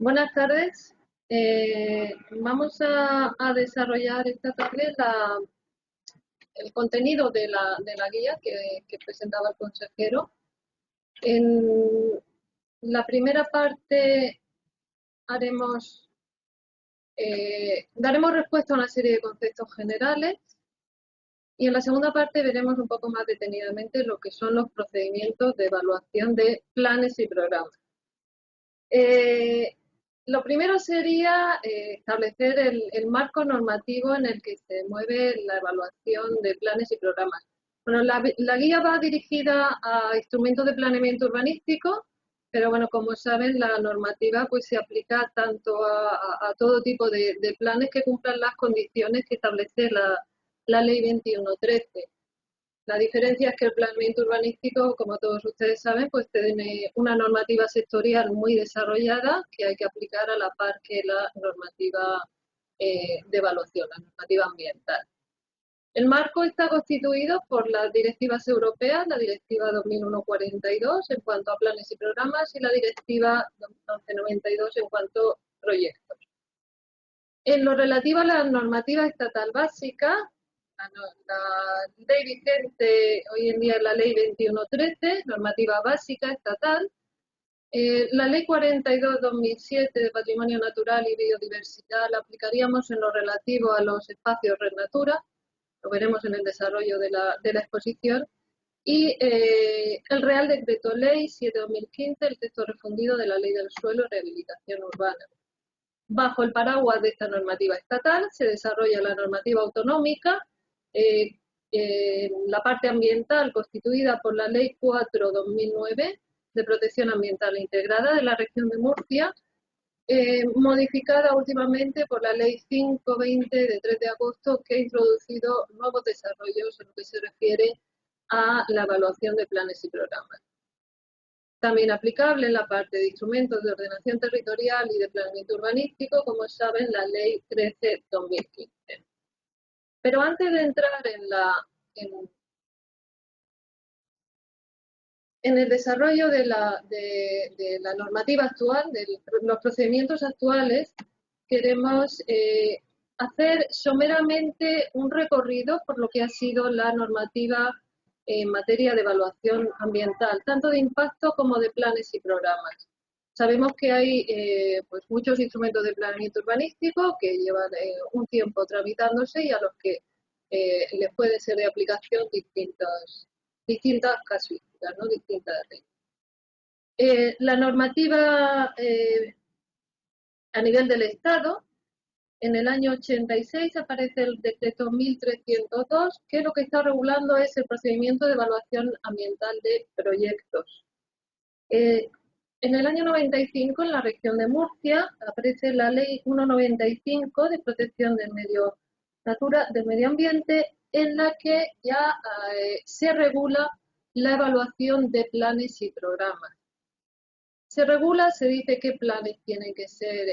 Buenas tardes. Vamos a desarrollar esta tarde el contenido de la guía que presentaba el consejero. En la primera parte daremos respuesta a una serie de conceptos generales y en la segunda parte veremos un poco más detenidamente lo que son los procedimientos de evaluación de planes y programas. Lo primero sería establecer el marco normativo en el que se mueve la evaluación de planes y programas. Bueno, la guía va dirigida a instrumentos de planeamiento urbanístico, pero bueno, como saben, la normativa pues se aplica tanto a todo tipo de planes que cumplan las condiciones que establece la Ley 2113. La diferencia es que el planeamiento urbanístico, como todos ustedes saben, pues tiene una normativa sectorial muy desarrollada que hay que aplicar a la par que la normativa de evaluación, la normativa ambiental. El marco está constituido por las directivas europeas, la Directiva 2001/42 en cuanto a planes y programas y la Directiva 1192 en cuanto a proyectos. En lo relativo a la normativa estatal básica, la ley vigente hoy en día es la Ley 2113, normativa básica estatal. La Ley 42/2007 de Patrimonio Natural y Biodiversidad la aplicaríamos en lo relativo a los espacios Red Natura, lo veremos en el desarrollo de la exposición. Y el Real Decreto Ley 7/2015, el texto refundido de la Ley del Suelo y Rehabilitación Urbana. Bajo el paraguas de esta normativa estatal se desarrolla la normativa autonómica, la parte ambiental constituida por la Ley 4/2009 de Protección Ambiental Integrada de la región de Murcia, modificada últimamente por la Ley 5/20 de 3 de agosto, que ha introducido nuevos desarrollos en lo que se refiere a la evaluación de planes y programas. También aplicable en la parte de instrumentos de ordenación territorial y de planeamiento urbanístico, como saben, la Ley 13/2015. Pero antes de entrar en el desarrollo de la normativa actual, de los procedimientos actuales, queremos hacer someramente un recorrido por lo que ha sido la normativa en materia de evaluación ambiental, tanto de impacto como de planes y programas. Sabemos que hay pues muchos instrumentos de planeamiento urbanístico que llevan un tiempo tramitándose y a los que les puede ser de aplicación distintas casuísticas, ¿no? Distintas leyes. La normativa a nivel del Estado, en el año 86 aparece el decreto 1302, que lo que está regulando es el procedimiento de evaluación ambiental de proyectos. En el año 95, en la región de Murcia, aparece la Ley 195 de protección del medio ambiente, en la que ya se regula la evaluación de planes y programas. Se regula, se dice qué planes tienen que ser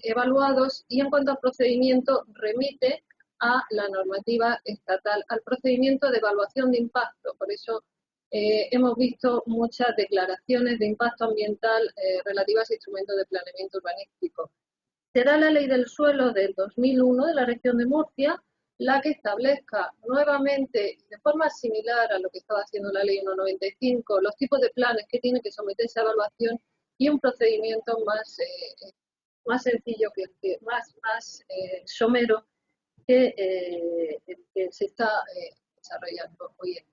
evaluados y en cuanto al procedimiento remite a la normativa estatal, al procedimiento de evaluación de impacto. Por eso hemos visto muchas declaraciones de impacto ambiental relativas a instrumentos de planeamiento urbanístico. Será la Ley del Suelo del 2001 de la región de Murcia la que establezca nuevamente, de forma similar a lo que estaba haciendo la Ley 195, los tipos de planes que tienen que someterse a evaluación y un procedimiento más sencillo, más somero que el que se está desarrollando hoy en día.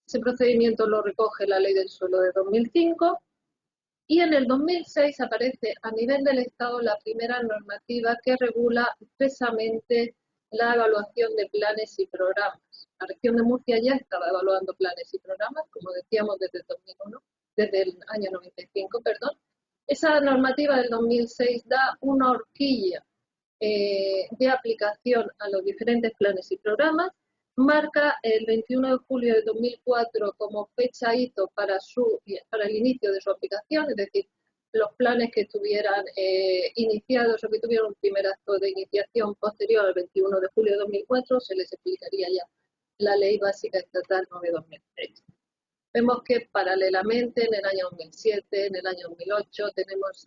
Ese procedimiento lo recoge la Ley del Suelo de 2005 y en el 2006 aparece a nivel del Estado la primera normativa que regula expresamente la evaluación de planes y programas. La región de Murcia ya estaba evaluando planes y programas, como decíamos, desde el 2001, desde el año 95, perdón. Esa normativa del 2006 da una horquilla de aplicación a los diferentes planes y programas, marca el 21 de julio de 2004 como fecha hito para el inicio de su aplicación, es decir, los planes que estuvieran iniciados o que tuvieran un primer acto de iniciación posterior al 21 de julio de 2004, se les aplicaría ya la Ley Básica Estatal 9/2006. Vemos que paralelamente en el año 2007, en el año 2008 tenemos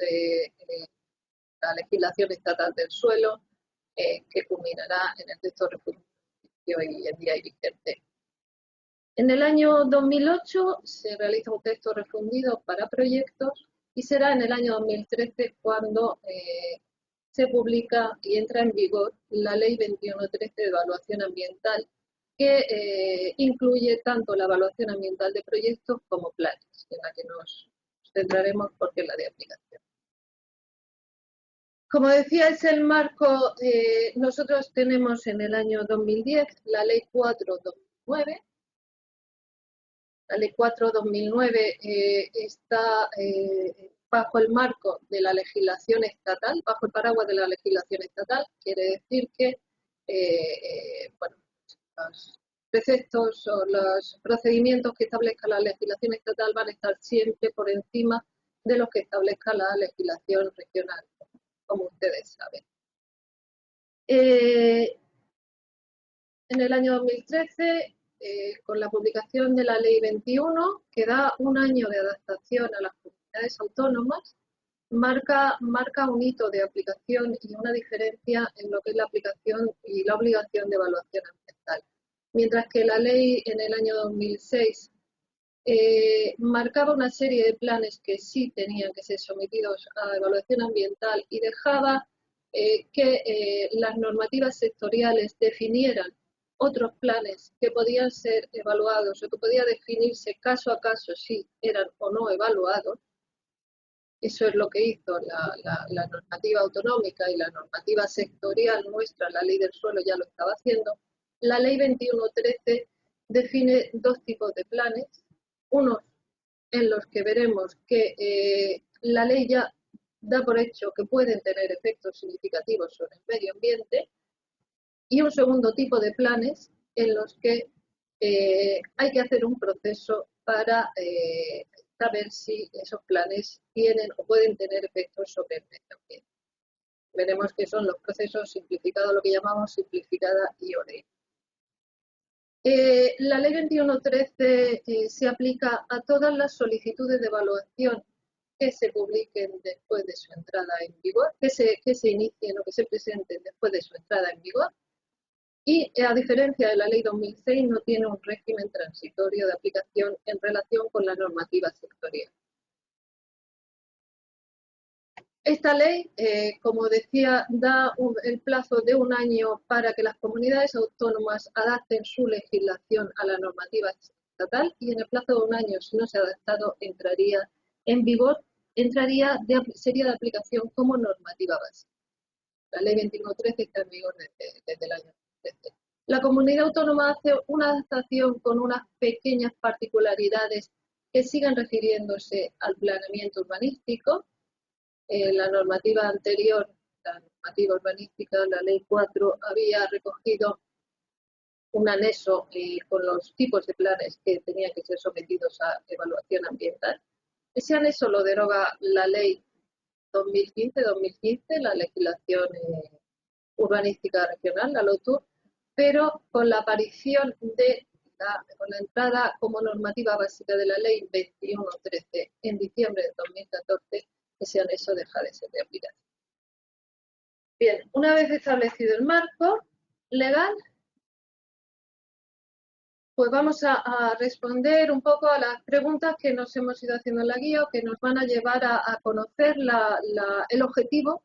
la legislación estatal del suelo, que culminará en el texto refundido y hoy en día vigente. En el año 2008 se realiza un texto refundido para proyectos y será en el año 2013 cuando se publica y entra en vigor la Ley 2113 de Evaluación Ambiental, que incluye tanto la evaluación ambiental de proyectos como planes, en la que nos centraremos porque es la de aplicación. Como decía, es el marco, nosotros tenemos en el año 2010 la Ley 4/2009. La Ley 4/2009 está bajo el marco de la legislación estatal, bajo el paraguas de la legislación estatal. Quiere decir que bueno, los preceptos o los procedimientos que establezca la legislación estatal van a estar siempre por encima de los que establezca la legislación regional, como ustedes saben. En el año 2013, con la publicación de la Ley 21, que da un año de adaptación a las comunidades autónomas, marca un hito de aplicación y una diferencia en lo que es la aplicación y la obligación de evaluación ambiental. Mientras que la ley en el año 2006 marcaba una serie de planes que sí tenían que ser sometidos a evaluación ambiental y dejaba que las normativas sectoriales definieran otros planes que podían ser evaluados o que podía definirse caso a caso si eran o no evaluados. Eso es lo que hizo la normativa autonómica y la normativa sectorial nuestra, la ley del suelo ya lo estaba haciendo. La ley 2113 define dos tipos de planes, unos en los que veremos que la ley ya da por hecho que pueden tener efectos significativos sobre el medio ambiente, y un segundo tipo de planes en los que hay que hacer un proceso para saber si esos planes tienen o pueden tener efectos sobre el medio ambiente. Veremos que son los procesos simplificados, lo que llamamos simplificada y ORE. La ley 2113 se aplica a todas las solicitudes de evaluación que se publiquen después de su entrada en vigor, que se inicien o que se presenten después de su entrada en vigor. Y a diferencia de la ley 2006, no tiene un régimen transitorio de aplicación en relación con la normativa sectorial. Esta ley, como decía, da el plazo de un año para que las comunidades autónomas adapten su legislación a la normativa estatal, y en el plazo de un año, si no se ha adaptado, entraría en vigor, sería de aplicación como normativa básica. La ley 2113 está en vigor desde el año. La comunidad autónoma hace una adaptación con unas pequeñas particularidades que siguen refiriéndose al planeamiento urbanístico. La normativa anterior, la normativa urbanística, la ley 4, había recogido un anexo con los tipos de planes que tenían que ser sometidos a evaluación ambiental. Ese anexo lo deroga la ley 2015, la legislación urbanística regional, la LOTUR, pero con la aparición con la entrada como normativa básica de la ley 2113 en diciembre de 2014, ese anexo deja de ser de aplicación. Bien, una vez establecido el marco legal, pues vamos a responder un poco a las preguntas que nos hemos ido haciendo en la guía, o que nos van a llevar a conocer el objetivo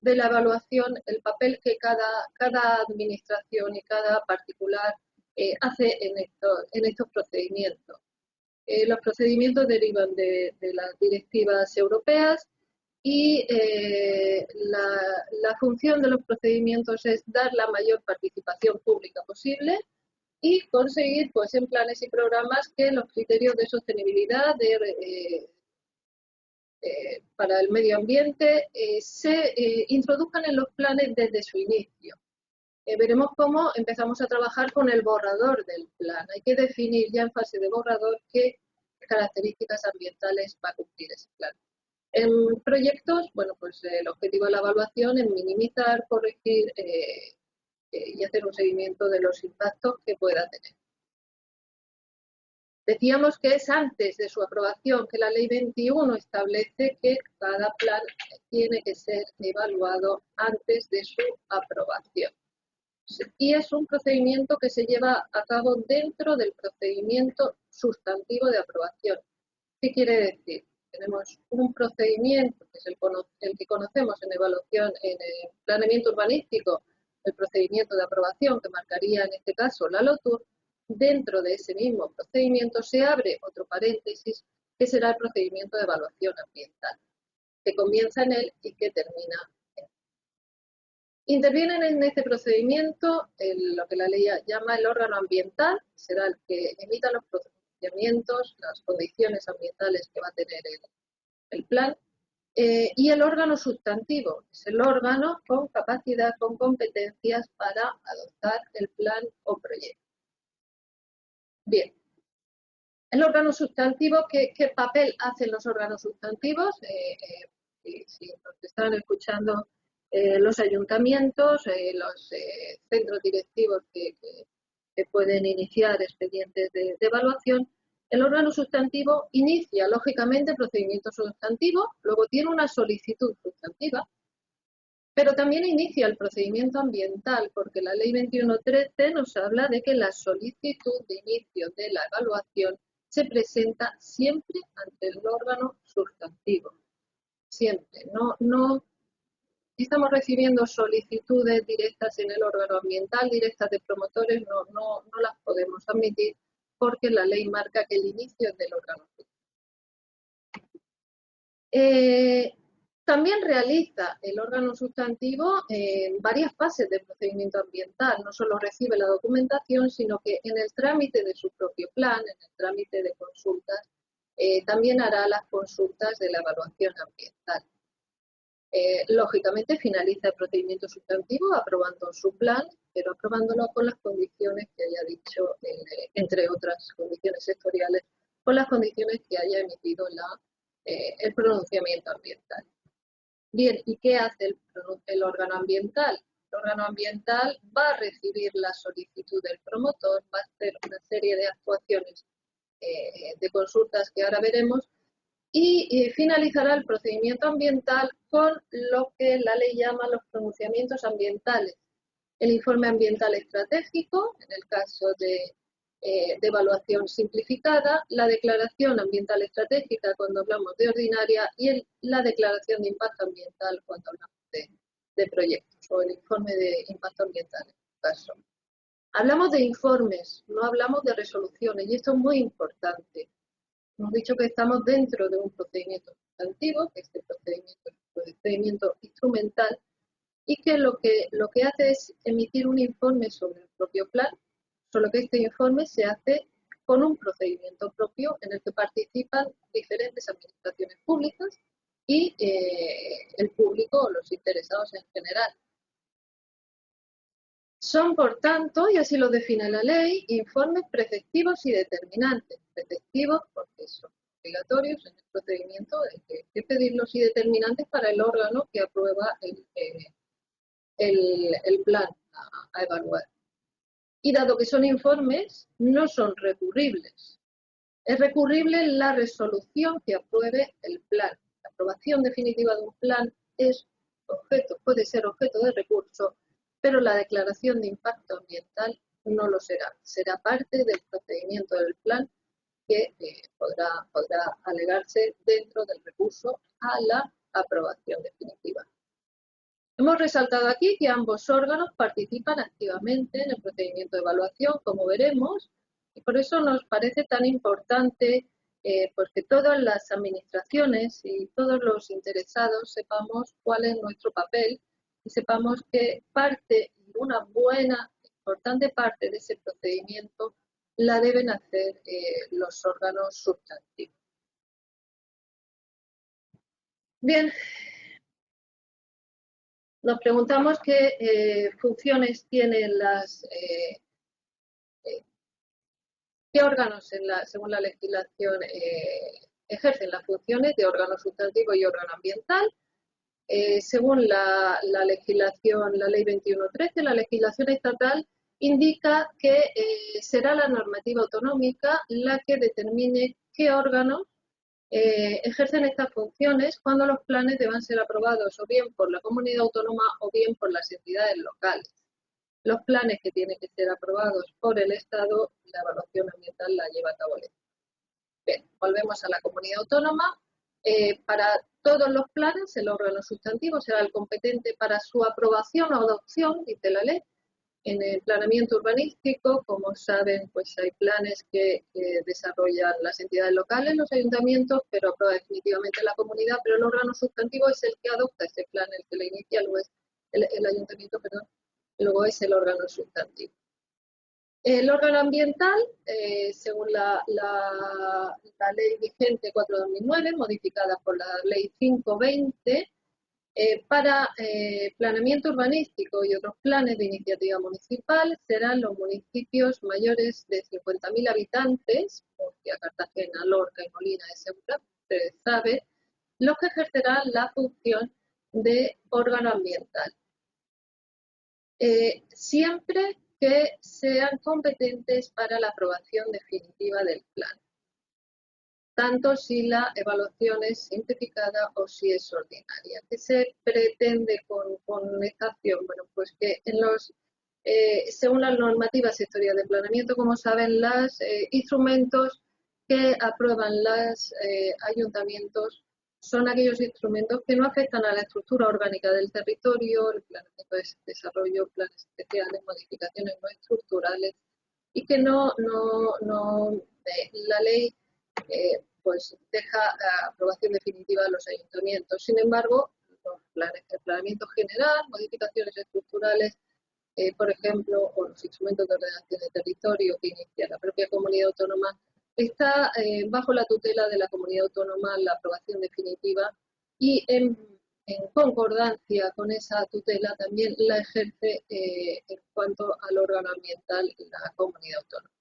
de la evaluación, el papel que cada administración y cada particular hace en estos procedimientos. Los procedimientos derivan de las directivas europeas y la función de los procedimientos es dar la mayor participación pública posible y conseguir, pues, en planes y programas que los criterios de sostenibilidad para el medio ambiente se introduzcan en los planes desde su inicio. Veremos cómo empezamos a trabajar con el borrador del plan. Hay que definir ya en fase de borrador qué características ambientales va a cumplir ese plan. En proyectos, bueno, pues el objetivo de la evaluación es minimizar, corregir y hacer un seguimiento de los impactos que pueda tener. Decíamos que es antes de su aprobación, que la Ley 21 establece que cada plan tiene que ser evaluado antes de su aprobación. Y es un procedimiento que se lleva a cabo dentro del procedimiento sustantivo de aprobación. ¿Qué quiere decir? Tenemos un procedimiento, que es el que conocemos en evaluación, en el planeamiento urbanístico, el procedimiento de aprobación, que marcaría en este caso la LOTUR. Dentro de ese mismo procedimiento se abre otro paréntesis, que será el procedimiento de evaluación ambiental, que comienza en él y que termina en él. Intervienen en este procedimiento lo que la ley llama el órgano ambiental, será el que emita los procedimientos, las condiciones ambientales que va a tener el plan, y el órgano sustantivo, es el órgano con capacidad, con competencias para adoptar el plan o proyecto. Bien, el órgano sustantivo, ¿qué papel hacen los órganos sustantivos? Si nos están escuchando los ayuntamientos, los centros directivos que pueden iniciar expedientes de evaluación, el órgano sustantivo inicia, lógicamente, el procedimiento sustantivo, luego tiene una solicitud sustantiva, pero también inicia el procedimiento ambiental, porque la Ley 21.13 nos habla de que la solicitud de inicio de la evaluación se presenta siempre ante el órgano sustantivo. Siempre. No estamos recibiendo solicitudes directas en el órgano ambiental, directas de promotores, no las podemos admitir, porque la ley marca que el inicio es del órgano sustantivo. También realiza el órgano sustantivo varias fases del procedimiento ambiental. No solo recibe la documentación, sino que en el trámite de su propio plan, en el trámite de consultas, también hará las consultas de la evaluación ambiental. Lógicamente finaliza el procedimiento sustantivo aprobando su plan, pero aprobándolo con las condiciones que haya dicho, entre otras condiciones sectoriales, con las condiciones que haya emitido el pronunciamiento ambiental. Bien, ¿y qué hace el órgano ambiental? El órgano ambiental va a recibir la solicitud del promotor, va a hacer una serie de actuaciones de consultas que ahora veremos y finalizará el procedimiento ambiental con lo que la ley llama los pronunciamientos ambientales. El informe ambiental estratégico, en el caso de evaluación simplificada, la declaración ambiental estratégica cuando hablamos de ordinaria y la declaración de impacto ambiental cuando hablamos de proyectos o el informe de impacto ambiental en este caso. Hablamos de informes, no hablamos de resoluciones y esto es muy importante. Hemos dicho que estamos dentro de un procedimiento sustantivo, que este procedimiento es un procedimiento instrumental y que lo que hace es emitir un informe sobre el propio plan, solo que este informe se hace con un procedimiento propio en el que participan diferentes administraciones públicas y el público o los interesados en general. Son, por tanto, y así lo define la ley, informes preceptivos y determinantes. Preceptivos porque son obligatorios en el procedimiento, hay que pedirlos, y determinantes para el órgano que aprueba el plan a evaluar. Y dado que son informes, no son recurribles. Es recurrible la resolución que apruebe el plan. La aprobación definitiva de un plan puede ser objeto de recurso, pero la declaración de impacto ambiental no lo será. Será parte del procedimiento del plan que podrá alegarse dentro del recurso a la aprobación definitiva. Hemos resaltado aquí que ambos órganos participan activamente en el procedimiento de evaluación, como veremos, y por eso nos parece tan importante pues que todas las administraciones y todos los interesados sepamos cuál es nuestro papel y sepamos que una buena, importante parte de ese procedimiento la deben hacer los órganos sustantivos. Bien. Nos preguntamos qué funciones tienen qué órganos según la legislación ejercen las funciones de órgano sustantivo y órgano ambiental. Según la legislación, la ley 21.13, la legislación estatal indica que será la normativa autonómica la que determine qué órganos ejercen estas funciones cuando los planes deban ser aprobados o bien por la comunidad autónoma o bien por las entidades locales. Los planes que tienen que ser aprobados por el Estado, la evaluación ambiental la lleva a cabo el Estado. Bien, volvemos a la comunidad autónoma. Para todos los planes, el órgano sustantivo será el competente para su aprobación o adopción, dice la ley. En el planeamiento urbanístico, como saben, pues hay planes que desarrollan las entidades locales, los ayuntamientos, pero aprueba definitivamente la comunidad, pero el órgano sustantivo es el que adopta ese plan, el que lo inicia, luego es el ayuntamiento, perdón, luego es el órgano sustantivo. El órgano ambiental, según la ley vigente 4/2009, modificada por la ley 5/20, para planeamiento urbanístico y otros planes de iniciativa municipal serán los municipios mayores de 50.000 habitantes, Murcia, Cartagena, Lorca y Molina de Segura, ustedes saben, los que ejercerán la función de órgano ambiental. Siempre que sean competentes para la aprobación definitiva del plan, tanto si la evaluación es simplificada o si es ordinaria. ¿Qué se pretende con esta acción? Bueno, pues que según las normativas sectoriales de planeamiento, como saben, los instrumentos que aprueban los ayuntamientos son aquellos instrumentos que no afectan a la estructura orgánica del territorio, el planeamiento de desarrollo, planes especiales, modificaciones no estructurales, y que la ley pues deja aprobación definitiva a los ayuntamientos. Sin embargo, los planes, el planeamiento general, modificaciones estructurales, por ejemplo, o los instrumentos de ordenación de territorio que inicia la propia comunidad autónoma, está bajo la tutela de la comunidad autónoma la aprobación definitiva y en concordancia con esa tutela también la ejerce en cuanto al órgano ambiental la comunidad autónoma.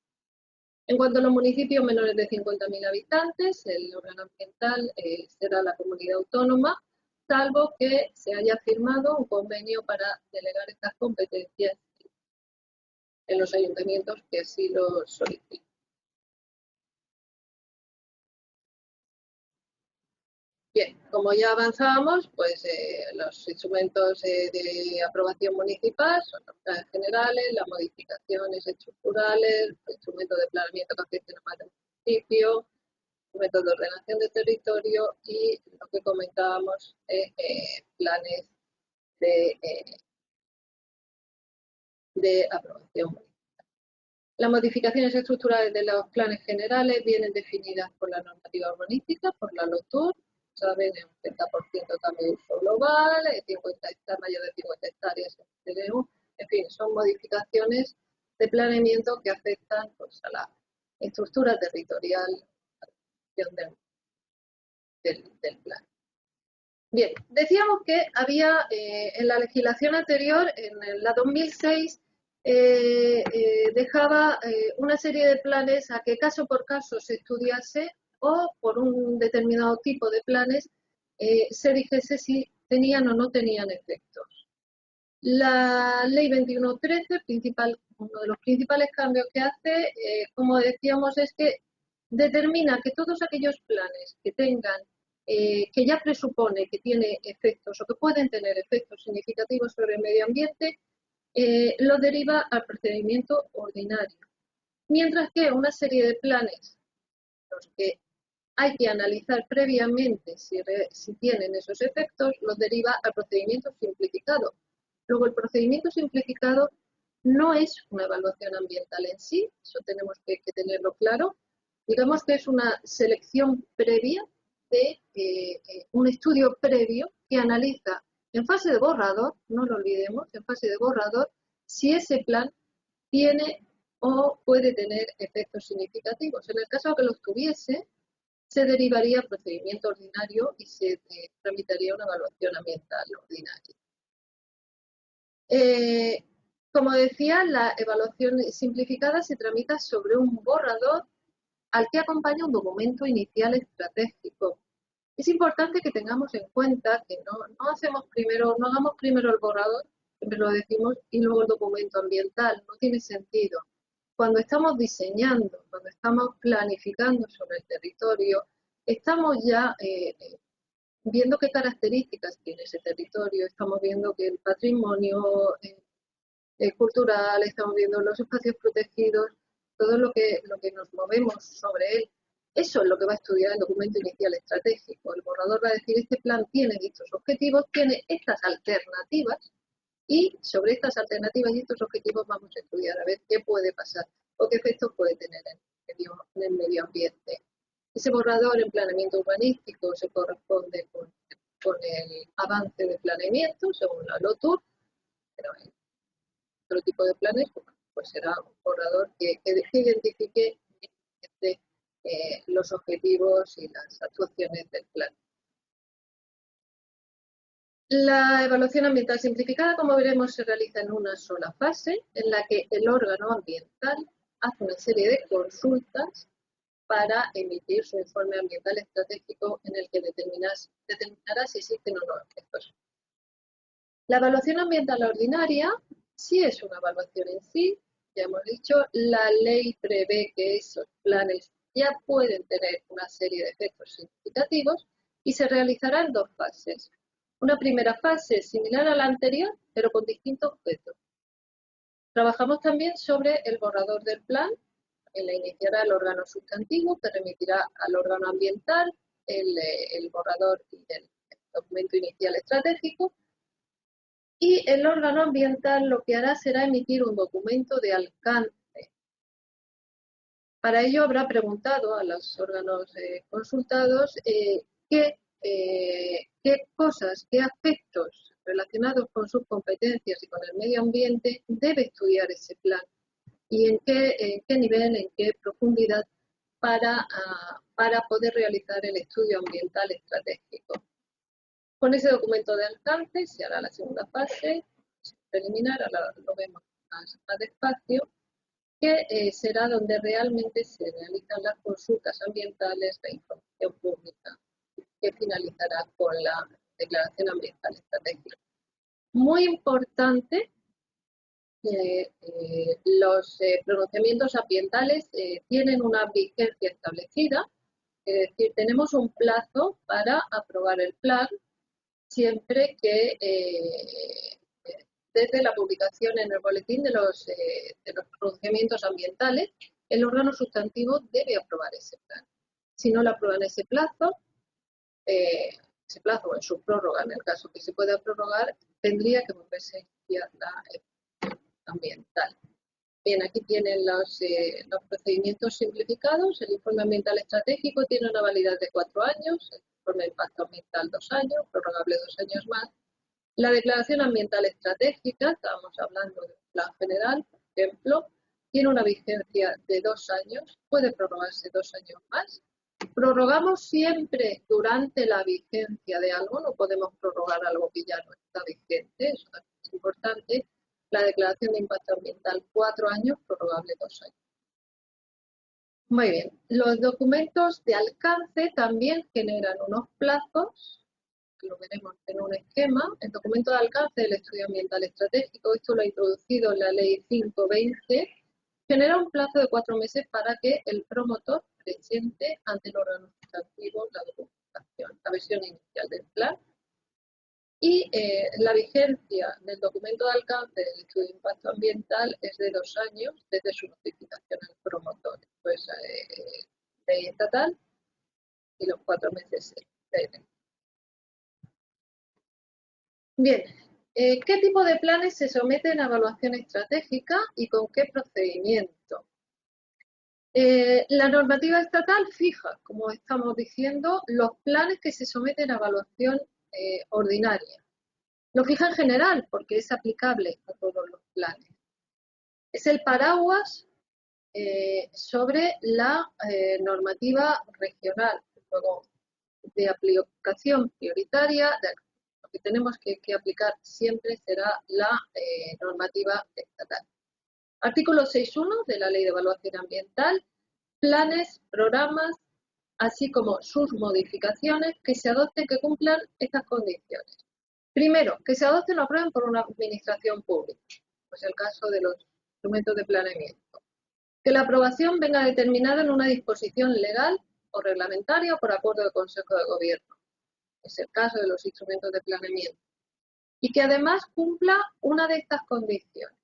En cuanto a los municipios menores de 50.000 habitantes, el órgano ambiental será la comunidad autónoma, salvo que se haya firmado un convenio para delegar estas competencias en los ayuntamientos que así lo soliciten. Bien, como ya avanzábamos, pues los instrumentos de aprobación municipal son los planes generales, las modificaciones estructurales, los instrumentos de planeamiento que afecten a más del municipio, instrumentos de ordenación de territorio y lo que comentábamos, planes de aprobación municipal. Las modificaciones estructurales de los planes generales vienen definidas por la normativa urbanística, por la LOTUR, saben, el 30% cambio de uso global, 50 mayor de 50 hectáreas en CDU, en fin, son modificaciones de planeamiento que afectan pues, a la estructura territorial del plan. Bien, decíamos que había en la legislación anterior, en la 2006, dejaba una serie de planes a que caso por caso se estudiase o por un determinado tipo de planes se dijese si tenían o no tenían efectos. La ley 2113, uno de los principales cambios que hace, como decíamos, es que determina que todos aquellos planes que tengan, que ya presupone que tiene efectos o que pueden tener efectos significativos sobre el medio ambiente, lo deriva al procedimiento ordinario. Mientras que una serie de planes, los que hay que analizar previamente si tienen esos efectos, los deriva al procedimiento simplificado. Luego, el procedimiento simplificado no es una evaluación ambiental en sí, eso tenemos que tenerlo claro. Digamos que es una selección previa de un estudio previo que analiza en fase de borrador, no lo olvidemos, en fase de borrador, si ese plan tiene o puede tener efectos significativos. En el caso de que los tuviese, se derivaría al procedimiento ordinario y se tramitaría una evaluación ambiental ordinaria. Como decía, la evaluación simplificada se tramita sobre un borrador al que acompaña un documento inicial estratégico. Es importante que tengamos en cuenta que no hagamos primero el borrador siempre lo decimos, y luego el documento ambiental. No tiene sentido. Cuando estamos diseñando, cuando estamos planificando sobre el territorio, estamos ya viendo qué características tiene ese territorio, estamos viendo que el patrimonio cultural, estamos viendo los espacios protegidos, todo lo que nos movemos sobre él. Eso es lo que va a estudiar el documento inicial estratégico. El borrador va a decir, este plan tiene estos objetivos, tiene estas alternativas, y sobre estas alternativas y estos objetivos vamos a estudiar a ver qué puede pasar o qué efectos puede tener en el medio ambiente. Ese borrador en planeamiento urbanístico se corresponde con el avance de planeamiento según la LOTUR, pero en otro tipo de planes pues será un borrador que identifique los objetivos y las actuaciones del plan. La evaluación ambiental simplificada, como veremos, se realiza en una sola fase, en la que el órgano ambiental hace una serie de consultas para emitir su informe ambiental estratégico en el que determinará si existen o no efectos. La evaluación ambiental ordinaria sí es una evaluación en sí, ya hemos dicho, la ley prevé que esos planes ya pueden tener una serie de efectos significativos y se realizará en dos fases. Una primera fase similar a la anterior, pero con distintos objetos. Trabajamos también sobre el borrador del plan, que la iniciará el órgano sustantivo, que remitirá al órgano ambiental el borrador y el documento inicial estratégico, y el órgano ambiental lo que hará será emitir un documento de alcance. Para ello habrá preguntado a los órganos consultados qué cosas, qué aspectos relacionados con sus competencias y con el medio ambiente debe estudiar ese plan y en qué nivel, en qué profundidad para poder realizar el estudio ambiental estratégico. Con ese documento de alcance se hará la segunda fase preliminar, ahora lo vemos más despacio, que será donde realmente se realizan las consultas ambientales de información pública, que finalizará con la declaración ambiental estratégica. Muy importante, los pronunciamientos ambientales tienen una vigencia establecida, es decir, tenemos un plazo para aprobar el plan, siempre que desde la publicación en el boletín de los pronunciamientos ambientales, el órgano sustantivo debe aprobar ese plan. Si no lo aprueba en ese plazo o en su prórroga, en el caso que se pueda prorrogar, tendría que volverse a iniciar la ambiental. Bien, aquí tienen los procedimientos simplificados. El informe ambiental estratégico tiene una validez de 4 años, el informe de impacto ambiental 2 años, prorrogable 2 años más. La declaración ambiental estratégica, estábamos hablando del plan general, por ejemplo, tiene una vigencia de 2 años, puede prorrogarse 2 años más. Prorrogamos siempre durante la vigencia de algo, no podemos prorrogar algo que ya no está vigente, eso es importante. La declaración de impacto ambiental 4 años, prorrogable 2 años. Muy bien, los documentos de alcance también generan unos plazos, lo veremos en un esquema. El documento de alcance del estudio ambiental estratégico, esto lo ha introducido en la ley 520, genera un plazo de 4 meses para que el promotor presente ante el órgano sustantivo la documentación, la versión inicial del plan. Y la vigencia del documento de alcance del estudio de impacto ambiental es de 2 años desde su notificación al promotor. Pues ley estatal y los 4 meses de. Bien, ¿qué tipo de planes se someten a evaluación estratégica y con qué procedimiento? La normativa estatal fija, como estamos diciendo, los planes que se someten a evaluación ordinaria. Lo fija en general porque es aplicable a todos los planes. Es el paraguas sobre la normativa regional, luego de aplicación prioritaria. Lo que tenemos que aplicar siempre será la normativa estatal. Artículo 6.1 de la Ley de Evaluación Ambiental, planes, programas, así como sus modificaciones que se adopten que cumplan estas condiciones. Primero, que se adopten o aprueben por una administración pública, pues el caso de los instrumentos de planeamiento. Que la aprobación venga determinada en una disposición legal o reglamentaria o por acuerdo del Consejo de Gobierno. Es el caso de los instrumentos de planeamiento. Y que además cumpla una de estas condiciones.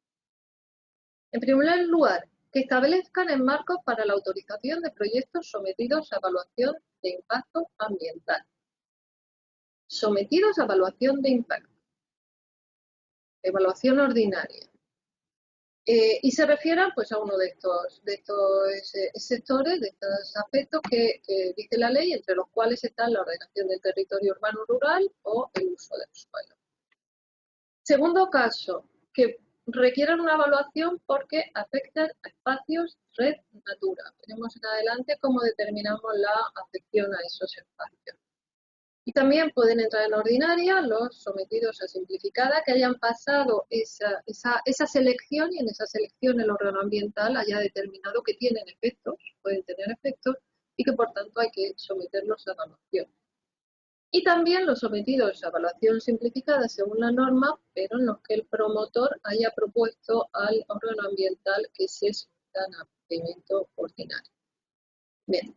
En primer lugar, que establezcan el marco para la autorización de proyectos sometidos a evaluación de impacto ambiental. Sometidos a evaluación de impacto. Evaluación ordinaria. Y se refieran pues, a uno de estos sectores, de estos aspectos que dice la ley, entre los cuales están la ordenación del territorio urbano rural o el uso del suelo. Segundo caso, que requieran una evaluación porque afectan a espacios red natura. Veremos en adelante cómo determinamos la afección a esos espacios. Y también pueden entrar en ordinaria los sometidos a simplificada que hayan pasado esa selección y en esa selección el órgano ambiental haya determinado que tienen efectos, pueden tener efectos y que por tanto hay que someterlos a evaluación. Y también los sometidos a evaluación simplificada según la norma, pero en los que el promotor haya propuesto al órgano ambiental que se sometan a procedimiento ordinario. Bien.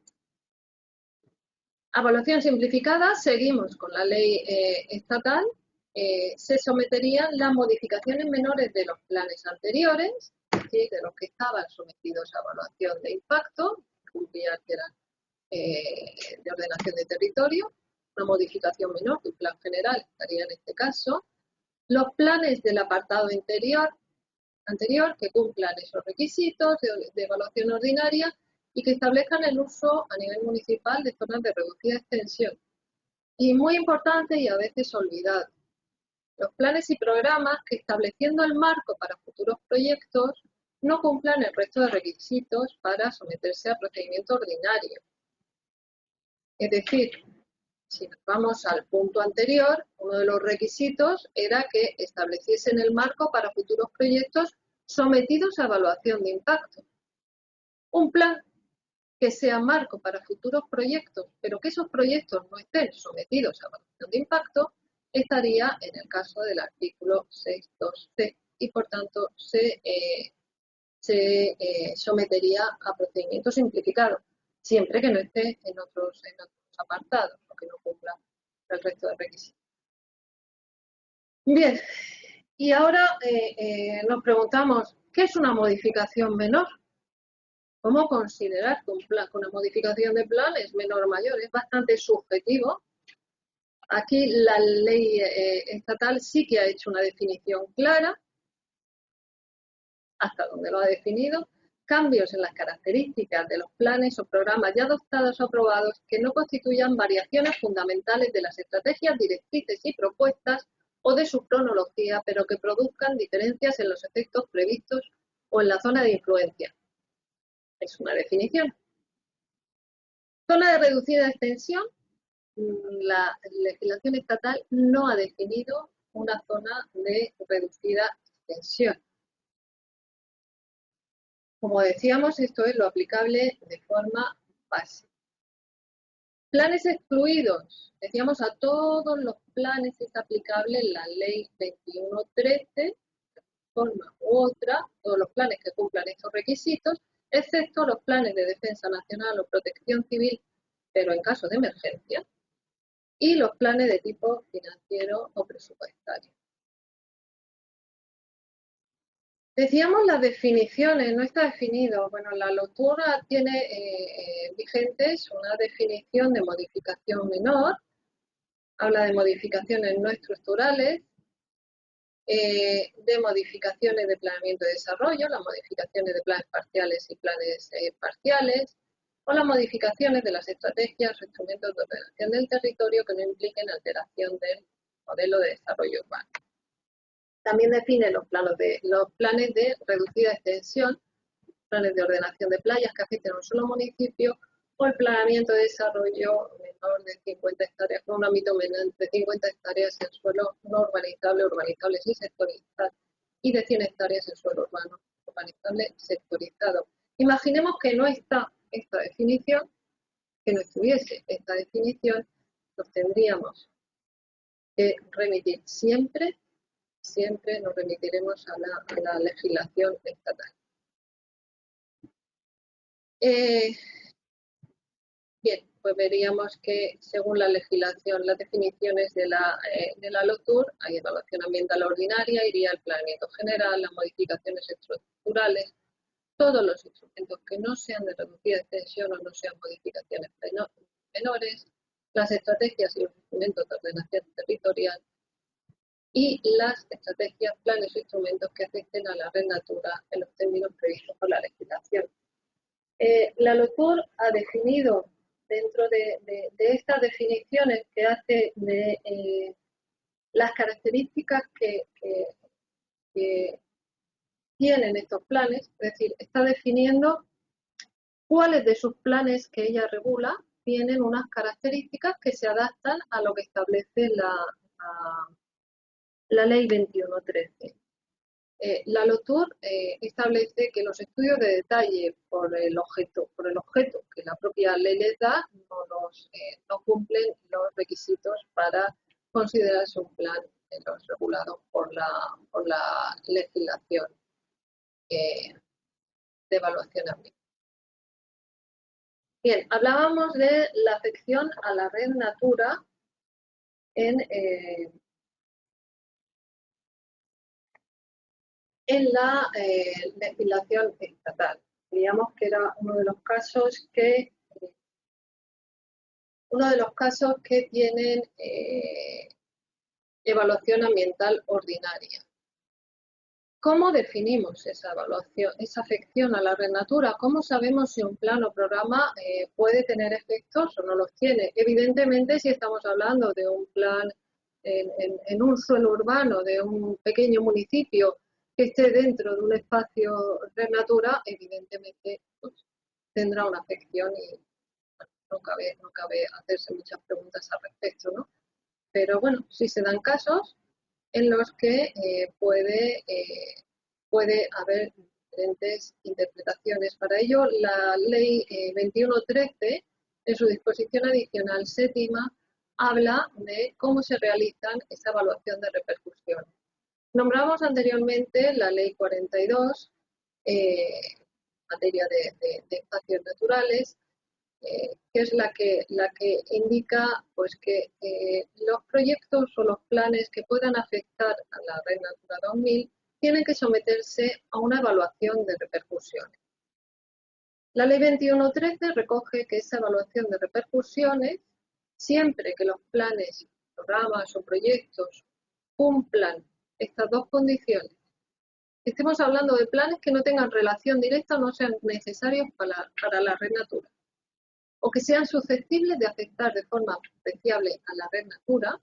Evaluación simplificada, seguimos con la ley estatal, se someterían las modificaciones menores de los planes anteriores, es decir, de los que estaban sometidos a evaluación de impacto, cumplían que eran de ordenación de territorio, una modificación menor de un plan general estaría en este caso, los planes del apartado anterior que cumplan esos requisitos de evaluación ordinaria y que establezcan el uso a nivel municipal de zonas de reducida extensión. Y muy importante y a veces olvidado, los planes y programas que estableciendo el marco para futuros proyectos no cumplan el resto de requisitos para someterse a procedimiento ordinario. Es decir, si nos vamos al punto anterior, uno de los requisitos era que estableciesen el marco para futuros proyectos sometidos a evaluación de impacto. Un plan que sea marco para futuros proyectos, pero que esos proyectos no estén sometidos a evaluación de impacto, estaría en el caso del artículo 6.2c y por tanto se sometería a procedimiento simplificado, siempre que no esté en otros apartados o que no cumpla el resto de requisitos. Bien, y ahora nos preguntamos, ¿qué es una modificación menor? ¿Cómo considerar que una modificación de plan es menor o mayor? Es bastante subjetivo. Aquí la ley estatal sí que ha hecho una definición clara, hasta donde lo ha definido, cambios en las características de los planes o programas ya adoptados o aprobados que no constituyan variaciones fundamentales de las estrategias, directrices y propuestas o de su cronología, pero que produzcan diferencias en los efectos previstos o en la zona de influencia. Es una definición. Zona de reducida extensión. La legislación estatal no ha definido una zona de reducida extensión. Como decíamos, esto es lo aplicable de forma básica. Planes excluidos. Decíamos, a todos los planes es aplicable la ley 2113, de forma u otra, todos los planes que cumplan estos requisitos, excepto los planes de defensa nacional o protección civil, pero en caso de emergencia, y los planes de tipo financiero o presupuestario. Decíamos las definiciones, no está definido. Bueno, la LOTUR tiene vigentes una definición de modificación menor, habla de modificaciones no estructurales, de modificaciones de planeamiento y desarrollo, las modificaciones de planes parciales y planes parciales, o las modificaciones de las estrategias o instrumentos de ordenación del territorio que no impliquen alteración del modelo de desarrollo urbano. También define los planes de reducida extensión, planes de ordenación de playas que afecten a un solo municipio, o el planeamiento de desarrollo menor de 50 hectáreas, con un ámbito menor de 50 hectáreas en suelo no urbanizable, urbanizable sin sectorizar, y de 100 hectáreas en suelo urbano, urbanizable sectorizado. Imaginemos que no está esta definición, que no estuviese esta definición, pues tendríamos que remitir siempre, siempre nos remitiremos a la legislación estatal. Bien, pues veríamos que según la legislación, las definiciones de la LOTUR, hay evaluación ambiental ordinaria, iría el planeamiento general, las modificaciones estructurales, todos los instrumentos que no sean de reducida extensión o no sean modificaciones menores, las estrategias y los instrumentos de ordenación territorial y las estrategias, planes o instrumentos que afecten a la red Natura en los términos previstos por la legislación. La LOTUR ha definido, dentro de estas definiciones que hace de las características que tienen estos planes, es decir, está definiendo cuáles de sus planes que ella regula tienen unas características que se adaptan a lo que establece la Ley 2113. La LOTUR establece que los estudios de detalle por el objeto que la propia ley les da no cumplen los requisitos para considerarse un plan de los regulados por la legislación de evaluación ambiental. Bien, hablábamos de la afección a la red Natura en la legislación estatal. Digamos que era uno de los casos que tienen evaluación ambiental ordinaria. ¿Cómo definimos esa evaluación, esa afección a la red Natura? ¿Cómo sabemos si un plan o programa puede tener efectos o no los tiene? Evidentemente, si estamos hablando de un plan en un suelo urbano de un pequeño municipio que esté dentro de un espacio red Natura, evidentemente pues, tendrá una afección y bueno, no cabe hacerse muchas preguntas al respecto, ¿no? Pero bueno, sí se dan casos en los que puede haber diferentes interpretaciones. Para ello, la Ley 2113, en su disposición adicional séptima, habla de cómo se realizan esa evaluación de repercusión. Nombramos anteriormente la Ley 42, materia de espacios naturales, que es la que indica pues, que los proyectos o los planes que puedan afectar a la Red Natura 2000 tienen que someterse a una evaluación de repercusiones. La Ley 2113 recoge que esa evaluación de repercusiones, siempre que los planes, programas o proyectos cumplan estas dos condiciones, estemos hablando de planes que no tengan relación directa o no sean necesarios para la Red Natura, o que sean susceptibles de afectar de forma apreciable a la red Natura,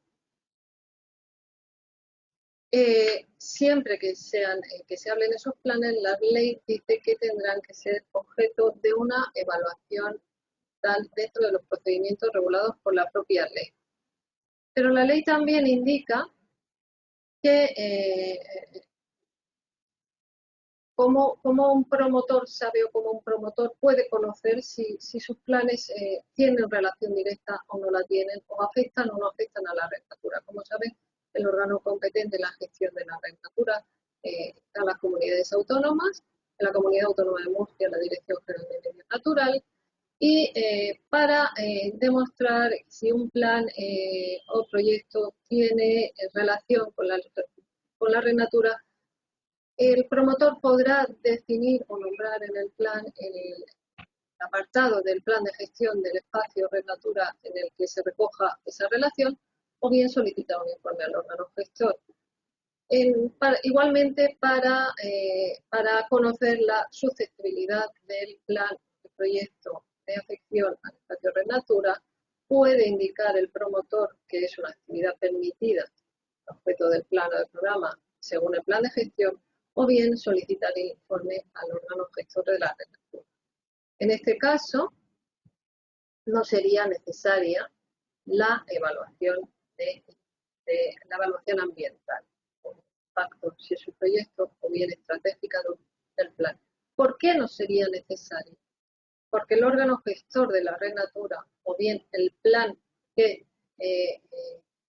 siempre que se hablen esos planes, la ley dice que tendrán que ser objeto de una evaluación dentro de los procedimientos regulados por la propia ley. Pero la ley también indica que cómo un promotor sabe o cómo un promotor puede conocer si sus planes tienen relación directa o no la tienen, o afectan o no afectan a la red Natura. Como saben, el órgano competente en la gestión de la red Natura están las comunidades autónomas, en la Comunidad Autónoma de Murcia la Dirección General de Medio Natural, y para demostrar si un plan o proyecto tiene relación con la red Natura, el promotor podrá definir o nombrar en el plan el apartado del plan de gestión del espacio Red Natura en el que se recoja esa relación, o bien solicitar un informe al órgano gestor. Igualmente, para conocer la susceptibilidad del plan de proyecto de afección al espacio Red Natura, puede indicar el promotor que es una actividad permitida, objeto del plan o del programa, según el plan de gestión, o bien solicitar el informe al órgano gestor de la red Natura. En este caso, no sería necesaria la evaluación la evaluación ambiental, o impacto, si es un proyecto, o bien estratégica del plan. ¿Por qué no sería necesario? Porque el órgano gestor de la red Natura, o bien el plan que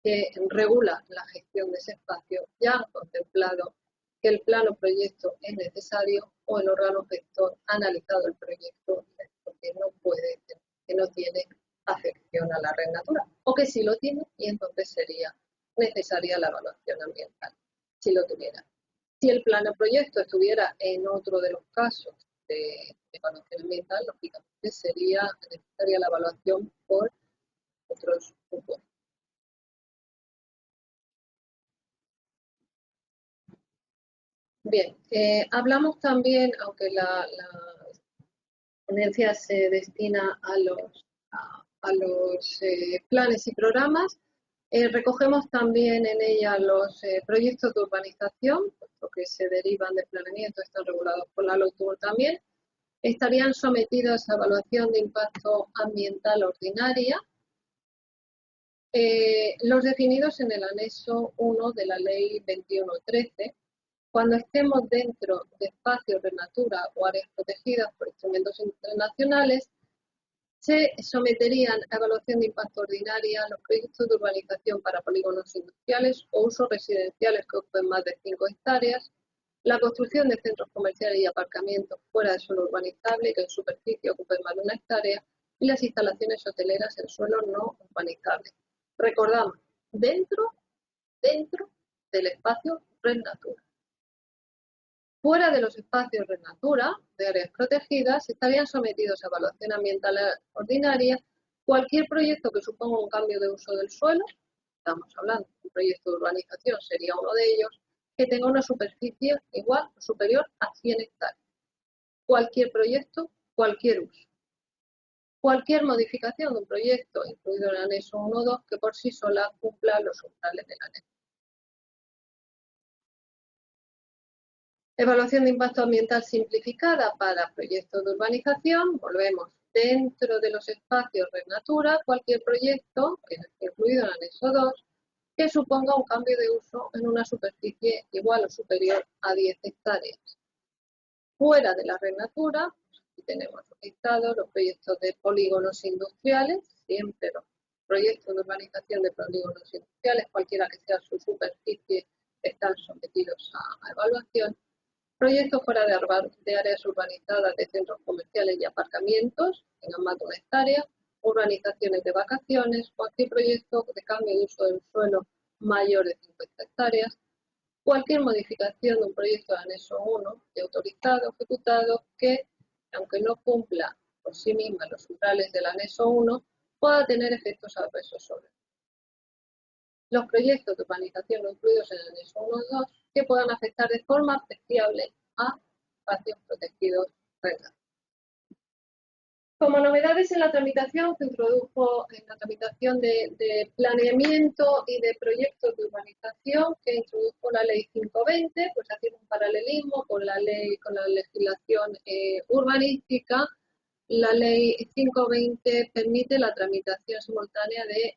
que regula la gestión de ese espacio ya han contemplado que el plano proyecto es necesario o el órgano gestor ha analizado el proyecto porque no puede, que no tiene afección a la red natural, o que sí lo tiene y entonces sería necesaria la evaluación ambiental, si lo tuviera. Si el plano proyecto estuviera en otro de los casos de evaluación ambiental, lógicamente sería necesaria la evaluación por otros grupos. Bien, hablamos también, aunque la ponencia se destina a los planes y programas, recogemos también en ella los proyectos de urbanización, puesto que se derivan de planeamiento, están regulados por la LOTUR también, estarían sometidos a evaluación de impacto ambiental ordinaria, los definidos en el anexo 1 de la Ley 2113. Cuando estemos dentro de espacios de natura o áreas protegidas por instrumentos internacionales, se someterían a evaluación de impacto ordinaria los proyectos de urbanización para polígonos industriales o usos residenciales que ocupen más de 5 hectáreas, la construcción de centros comerciales y aparcamientos fuera de suelo urbanizable que en superficie ocupen más de 1 hectárea y las instalaciones hoteleras en suelo no urbanizable. Recordamos, dentro del espacio Red Natura. Fuera de los espacios Red Natura, de áreas protegidas, estarían sometidos a evaluación ambiental ordinaria cualquier proyecto que suponga un cambio de uso del suelo, estamos hablando de un proyecto de urbanización, sería uno de ellos, que tenga una superficie igual o superior a 100 hectáreas. Cualquier proyecto, cualquier uso. Cualquier modificación de un proyecto, incluido en el anexo 1 o 2, que por sí sola cumpla los umbrales del anexo. Evaluación de impacto ambiental simplificada para proyectos de urbanización. Volvemos dentro de los espacios Red Natura, cualquier proyecto, incluido en el anexo 2, que suponga un cambio de uso en una superficie igual o superior a 10 hectáreas. Fuera de la Red Natura, aquí tenemos listados los proyectos de polígonos industriales, siempre los proyectos de urbanización de polígonos industriales, cualquiera que sea su superficie, están sometidos a evaluación. Proyectos fuera de áreas urbanizadas de centros comerciales y aparcamientos, tengan más de 1 hectárea, urbanizaciones de vacaciones, cualquier proyecto de cambio de uso del suelo mayor de 50 hectáreas, cualquier modificación de un proyecto de anexo 1 de autorizado, ejecutado, que, aunque no cumpla por sí misma los umbrales del anexo 1, pueda tener efectos adversos sobre los proyectos de urbanización no incluidos en el anexo 1 o 2 que puedan afectar de forma apreciable a espacios protegidos regulados. Como novedades en la tramitación, se introdujo en la tramitación de planeamiento y de proyectos de urbanización que introdujo la Ley 520, pues haciendo un paralelismo con la legislación urbanística. La Ley 520 permite la tramitación simultánea de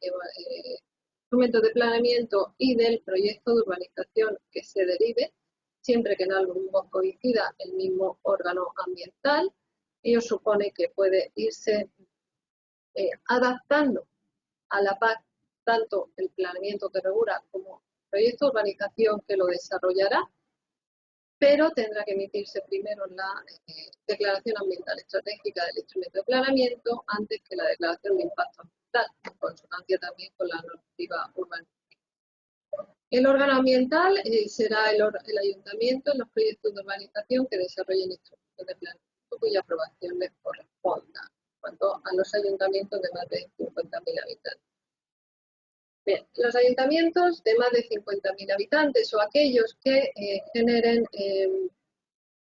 instrumentos de planeamiento y del proyecto de urbanización que se derive, siempre que en algún modo coincida el mismo órgano ambiental. Ello supone que puede irse adaptando a la par tanto el planeamiento que regula como el proyecto de urbanización que lo desarrollará, pero tendrá que emitirse primero la declaración ambiental estratégica del instrumento de planeamiento antes que la declaración de impacto ambiental, en consonancia también con la normativa urbanística. El órgano ambiental será el ayuntamiento en los proyectos de urbanización que desarrollen instrumentos de planeamiento cuya aprobación les corresponda, en cuanto a los ayuntamientos de más de 50.000 habitantes. Bien, los ayuntamientos de más de 50.000 habitantes o aquellos que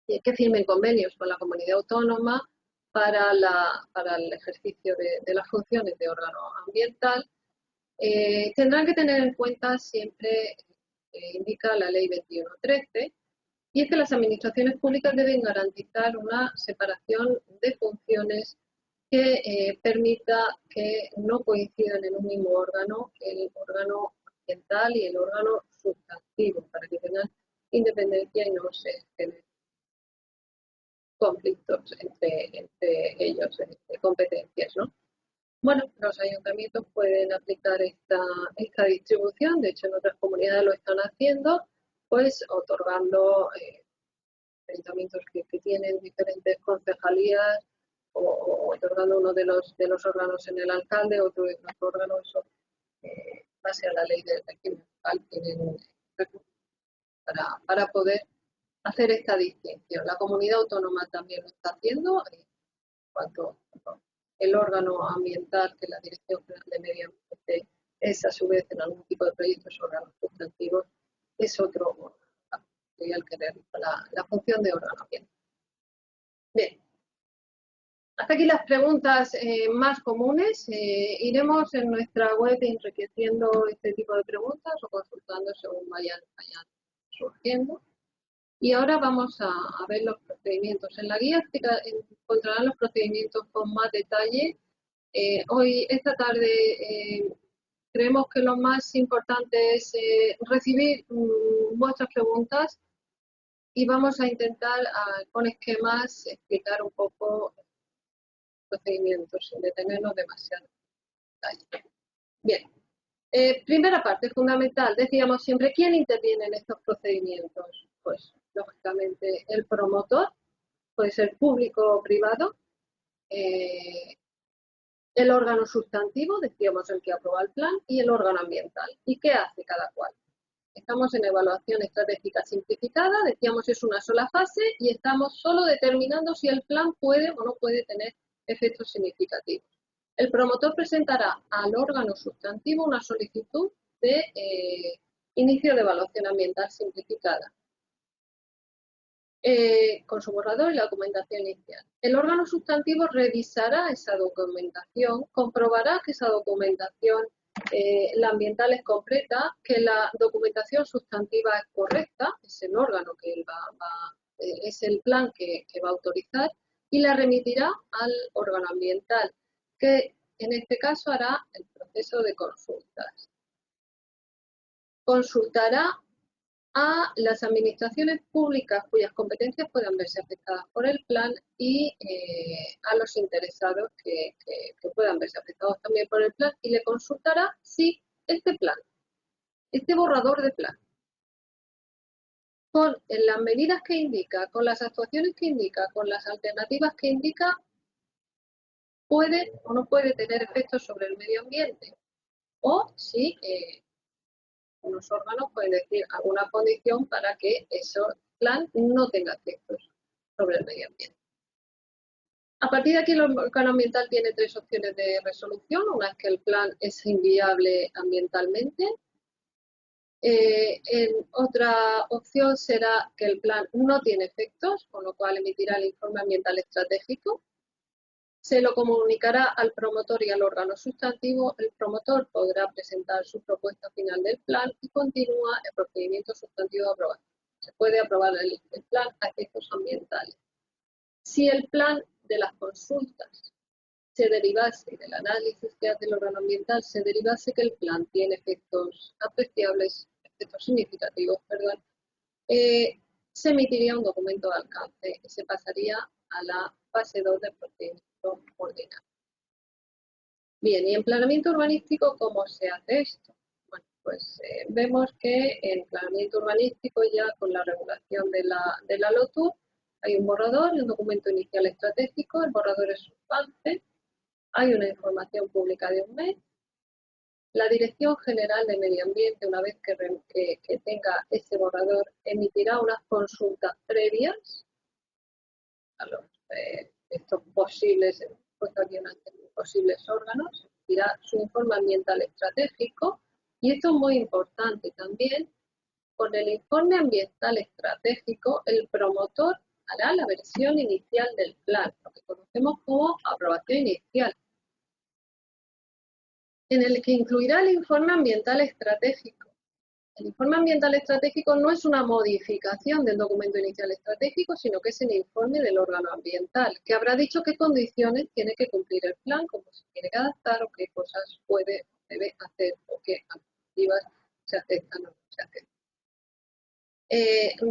que firmen convenios con la comunidad autónoma para el ejercicio de las funciones de órgano ambiental, tendrán que tener en cuenta siempre, indica la Ley 2113, y es que las administraciones públicas deben garantizar una separación de funciones que permita que no coincidan en un mismo órgano el órgano ambiental y el órgano sustantivo, para que tengan independencia y no se generen conflictos entre ellos, entre competencias, ¿no? Bueno, los ayuntamientos pueden aplicar esta distribución, de hecho en otras comunidades lo están haciendo, pues otorgando ayuntamientos que tienen diferentes concejalías o otorgando uno de los órganos en el alcalde, otro de los órganos, eso, base a la ley del régimen local, tienen recursos para poder hacer esta distinción. La comunidad autónoma también lo está haciendo, en cuanto el órgano ambiental, que la Dirección General de Medio Ambiente es a su vez en algún tipo de proyectos órganos sustantivos, es otro órgano el que realiza la función de órgano ambiental. Bien, hasta aquí las preguntas más comunes. Iremos en nuestra web enriqueciendo este tipo de preguntas o consultando según vayan surgiendo. Y ahora vamos a ver los procedimientos. En la guía encontrarán los procedimientos con más detalle. Esta tarde, creemos que lo más importante es recibir vuestras preguntas y vamos a intentar con esquemas explicar un poco los procedimientos sin detenernos demasiado en detalle. Bien, primera parte fundamental, decíamos siempre, ¿quién interviene en estos procedimientos? Pues, lógicamente, el promotor, puede ser público o privado, el órgano sustantivo, decíamos el que aprueba el plan, y el órgano ambiental. ¿Y qué hace cada cual? Estamos en evaluación estratégica simplificada, decíamos es una sola fase y estamos solo determinando si el plan puede o no puede tener efectos significativos. El promotor presentará al órgano sustantivo una solicitud de inicio de evaluación ambiental simplificada con su borrador y la documentación inicial. El órgano sustantivo revisará esa documentación, comprobará que esa documentación, la ambiental es completa, que la documentación sustantiva es correcta, es el órgano que es el plan que va a autorizar, y la remitirá al órgano ambiental, que en este caso hará el proceso de consultas. Consultará a las administraciones públicas cuyas competencias puedan verse afectadas por el plan y a los interesados que puedan verse afectados también por el plan y le consultará si este plan, este borrador de plan, con las medidas que indica, con las actuaciones que indica, con las alternativas que indica, puede o no puede tener efectos sobre el medio ambiente o si unos órganos pueden decir alguna condición para que ese plan no tenga efectos sobre el medio ambiente. A partir de aquí, el órgano ambiental tiene tres opciones de resolución. Una es que el plan es inviable ambientalmente. Otra opción será que el plan no tiene efectos, con lo cual emitirá el informe ambiental estratégico. Se lo comunicará al promotor y al órgano sustantivo. El promotor podrá presentar su propuesta final del plan y continúa el procedimiento sustantivo de aprobación. Se puede aprobar el plan a efectos ambientales. Si el plan de las consultas se derivase, del análisis que hace el órgano ambiental, se derivase que el plan tiene efectos apreciables, efectos significativos, perdón, se emitiría un documento de alcance y se pasaría a la fase 2 del procedimiento ordinario. Bien, y en planeamiento urbanístico, ¿cómo se hace esto? Bueno, pues vemos que en planeamiento urbanístico ya con la regulación de la LOTU hay un borrador y un documento inicial estratégico, el borrador es substante, hay una información pública de un mes, la Dirección General de Medio Ambiente, una vez que tenga ese borrador, emitirá unas consultas previas a estos posibles, puesto aquí posibles órganos, emitirá su informe ambiental estratégico, y esto es muy importante también, con el informe ambiental estratégico, el promotor hará la versión inicial del plan, lo que conocemos como aprobación inicial, en el que incluirá el informe ambiental estratégico. El informe ambiental estratégico no es una modificación del documento inicial estratégico, sino que es el informe del órgano ambiental, que habrá dicho qué condiciones tiene que cumplir el plan, cómo se tiene que adaptar o qué cosas puede o debe hacer o qué alternativas se aceptan o no se aceptan.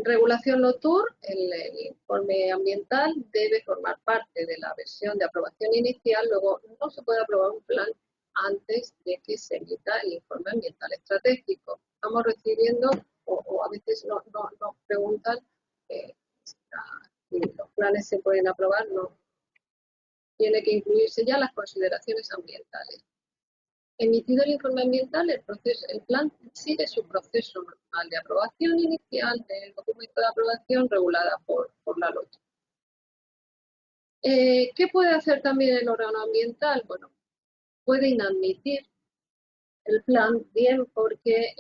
Regulación LOTUR, el informe ambiental debe formar parte de la versión de aprobación inicial, luego no se puede aprobar un plan antes de que se emita el informe ambiental estratégico. Estamos recibiendo, o a veces nos preguntan si los planes se pueden aprobar, no. Tiene que incluirse ya las consideraciones ambientales. Emitido el informe ambiental, el plan sigue su proceso normal de aprobación inicial del documento de aprobación regulada por la LOTU. ¿Qué puede hacer también el órgano ambiental? Bueno, puede inadmitir el plan bien porque,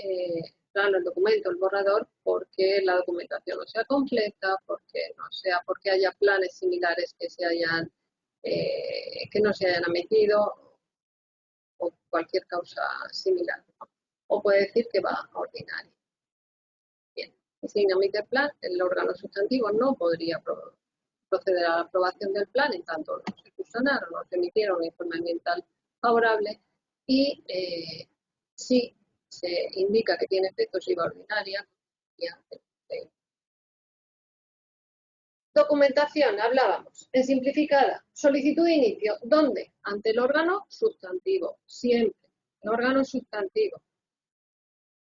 el documento, el borrador, porque la documentación no sea completa, porque haya planes similares que no se hayan emitido, o cualquier causa similar, ¿no? O puede decir que va a ordinaria. Bien, si se inadmite el plan, el órgano sustantivo no podría proceder a la aprobación del plan en tanto no se subsanaron o no se emitieron un informe ambiental favorable y si se indica que tiene efectos IVA ordinaria. Documentación, hablábamos. En simplificada, solicitud de inicio. ¿Dónde? Ante el órgano sustantivo, siempre. El órgano sustantivo.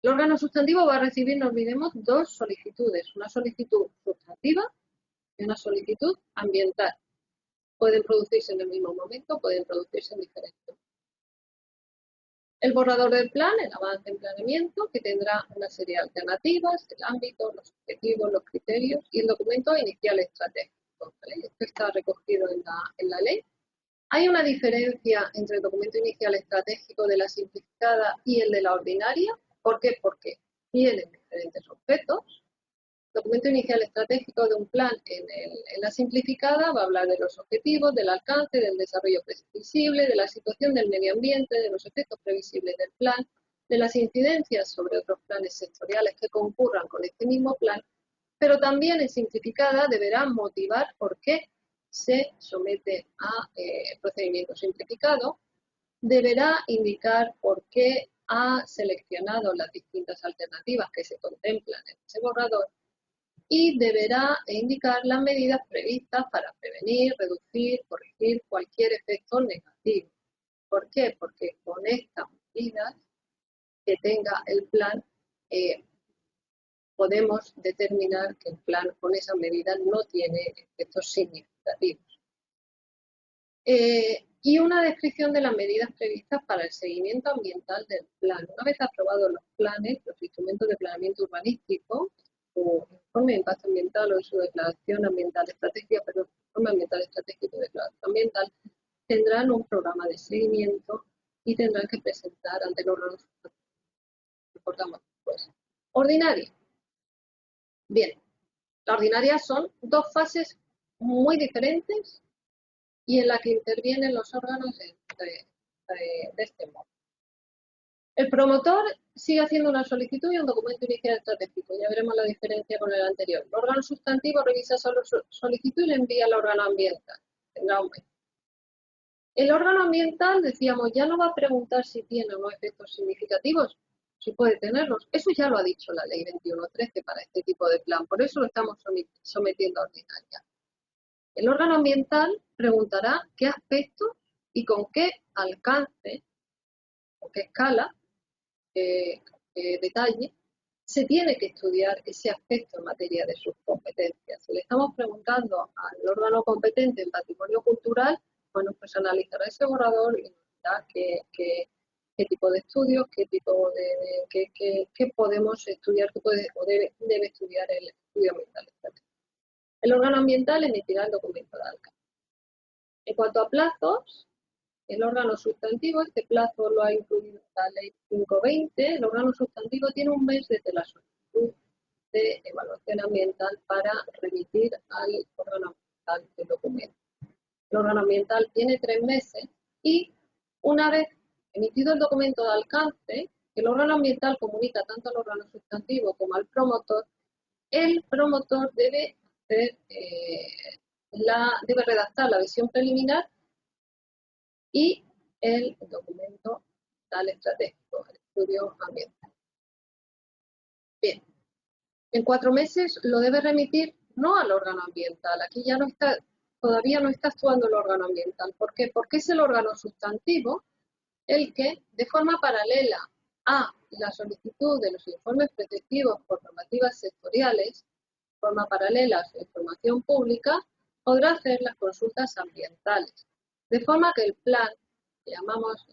El órgano sustantivo va a recibir, no olvidemos, dos solicitudes. Una solicitud sustantiva y una solicitud ambiental. Pueden producirse en el mismo momento, pueden producirse en diferentes momentos. El borrador del plan, el avance en planeamiento, que tendrá una serie de alternativas, el ámbito, los objetivos, los criterios y el documento inicial estratégico. ¿Vale? Esto está recogido en la ley. Hay una diferencia entre el documento inicial estratégico de la simplificada y el de la ordinaria. ¿Por qué? Porque tienen diferentes objetos. El documento inicial estratégico de un plan en la simplificada va a hablar de los objetivos, del alcance, del desarrollo previsible, de la situación del medio ambiente, de los efectos previsibles del plan, de las incidencias sobre otros planes sectoriales que concurran con este mismo plan, pero también en simplificada deberá motivar por qué se somete a procedimiento simplificado, deberá indicar por qué ha seleccionado las distintas alternativas que se contemplan en ese borrador y deberá indicar las medidas previstas para prevenir, reducir, corregir cualquier efecto negativo. ¿Por qué? Porque con estas medidas que tenga el plan, podemos determinar que el plan con esas medidas no tiene efectos significativos. Y una descripción de las medidas previstas para el seguimiento ambiental del plan. Una vez aprobados los planes, los instrumentos de planeamiento urbanístico, o informe de impacto ambiental o en su declaración ambiental estratégica, pero informe ambiental estratégico y declaración ambiental, tendrán un programa de seguimiento y tendrán que presentar ante el órgano sustantivo. Pues, ordinaria. Bien, la ordinaria son dos fases muy diferentes y en la que intervienen los órganos de este modo. El promotor sigue haciendo una solicitud y un documento inicial estratégico. Ya veremos la diferencia con el anterior. El órgano sustantivo revisa solo su solicitud y le envía al órgano ambiental. Tendrá un mes. El órgano ambiental, decíamos, ya no va a preguntar si tiene o no efectos significativos, si puede tenerlos. Eso ya lo ha dicho la ley 21.13 para este tipo de plan. Por eso lo estamos sometiendo a ordinaria. El órgano ambiental preguntará qué aspectos y con qué alcance o qué escala, detalle, se tiene que estudiar ese aspecto en materia de sus competencias. Si le estamos preguntando al órgano competente en patrimonio cultural, bueno, pues analizará ese borrador y nos dirá qué tipo de estudios, qué podemos estudiar, qué puede o debe estudiar el estudio ambiental. El órgano ambiental emitirá el documento de alcance. En cuanto a plazos, el órgano sustantivo, este plazo lo ha incluido la ley 520, el órgano sustantivo tiene un mes desde la solicitud de evaluación ambiental para remitir al órgano ambiental el documento. El órgano ambiental tiene 3 meses y una vez emitido el documento de alcance, el órgano ambiental comunica tanto al órgano sustantivo como al promotor. El promotor debe redactar la visión preliminar y el documento tal estratégico, el estudio ambiental. Bien, En 4 meses lo debe remitir no al órgano ambiental. Aquí ya no está, todavía no está actuando el órgano ambiental. ¿Por qué? Porque es el órgano sustantivo el que, de forma paralela a la solicitud de los informes preceptivos por normativas sectoriales, de forma paralela a su información pública, podrá hacer las consultas ambientales. De forma que el plan, que llamamos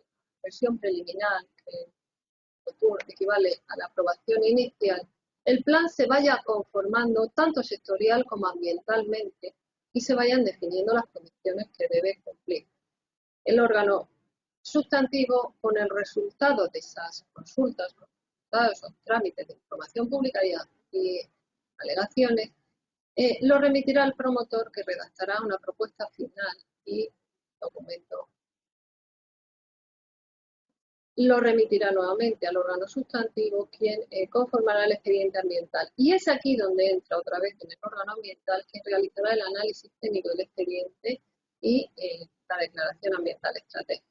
versión preliminar, que equivale a la aprobación inicial, el plan se vaya conformando tanto sectorial como ambientalmente y se vayan definiendo las condiciones que debe cumplir. El órgano sustantivo, con el resultado de esas consultas, con esos trámites de información pública y alegaciones, lo remitirá al promotor, que redactará una propuesta final y documento. Lo remitirá nuevamente al órgano sustantivo, quien conformará el expediente ambiental. Y es aquí donde entra otra vez en el órgano ambiental, quien realizará el análisis técnico del expediente y la declaración ambiental estratégica.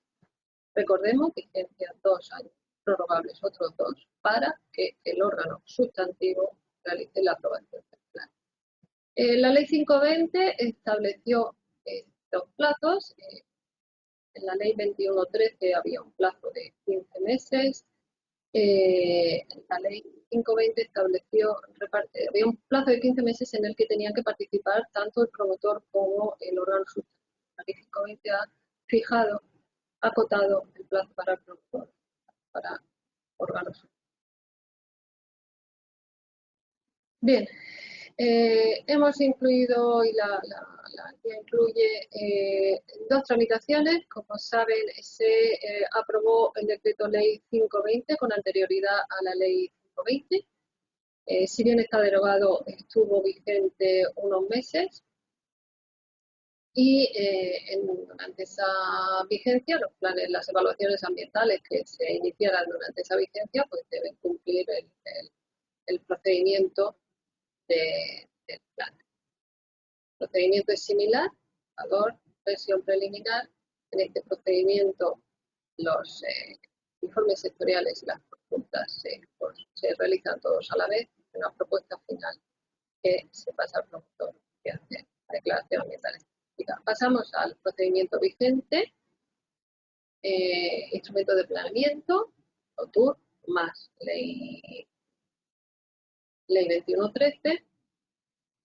Recordemos, vigencia 2 años, prorrogables otros 2, para que el órgano sustantivo realice la aprobación del plan. La Ley 520 estableció estos plazos. En la Ley 2113 había un plazo de 15 meses. La Ley 520 estableció, había un plazo de 15 meses en el que tenían que participar tanto el promotor como el órgano sustantivo. La Ley 520 ha fijado, acotado el plazo para el promotor, para órganos. Bien, hemos incluido, y la guía incluye 2 tramitaciones. Como saben, se aprobó el decreto ley 520 con anterioridad a la ley 520. Si bien está derogado, estuvo vigente unos meses. Y durante esa vigencia, los planes, las evaluaciones ambientales que se iniciaran durante esa vigencia, pues deben cumplir el procedimiento del plan. El procedimiento es similar, valor, versión preliminar. En este procedimiento, los informes sectoriales y las consultas se realizan todos a la vez, una propuesta final que se pasa al promotor que hace la declaración ambiental. Pasamos al procedimiento vigente, instrumento de planeamiento, OTUR, más ley 2113.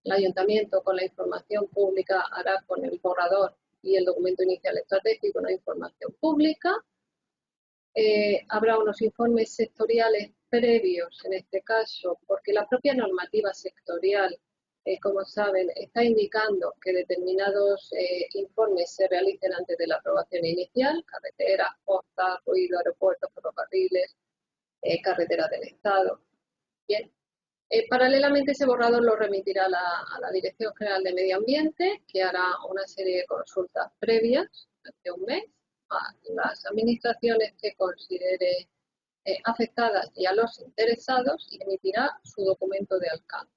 El ayuntamiento, con la información pública, hará con el borrador y el documento inicial estratégico una información pública. Habrá unos informes sectoriales previos, en este caso, porque la propia normativa sectorial, como saben, está indicando que determinados informes se realicen antes de la aprobación inicial: carreteras, costas, ruido, aeropuertos, ferrocarriles, carreteras del Estado. Bien. Paralelamente, ese borrador lo remitirá a la Dirección General de Medio Ambiente, que hará una serie de consultas previas durante un mes a las administraciones que considere afectadas y a los interesados, y emitirá su documento de alcance.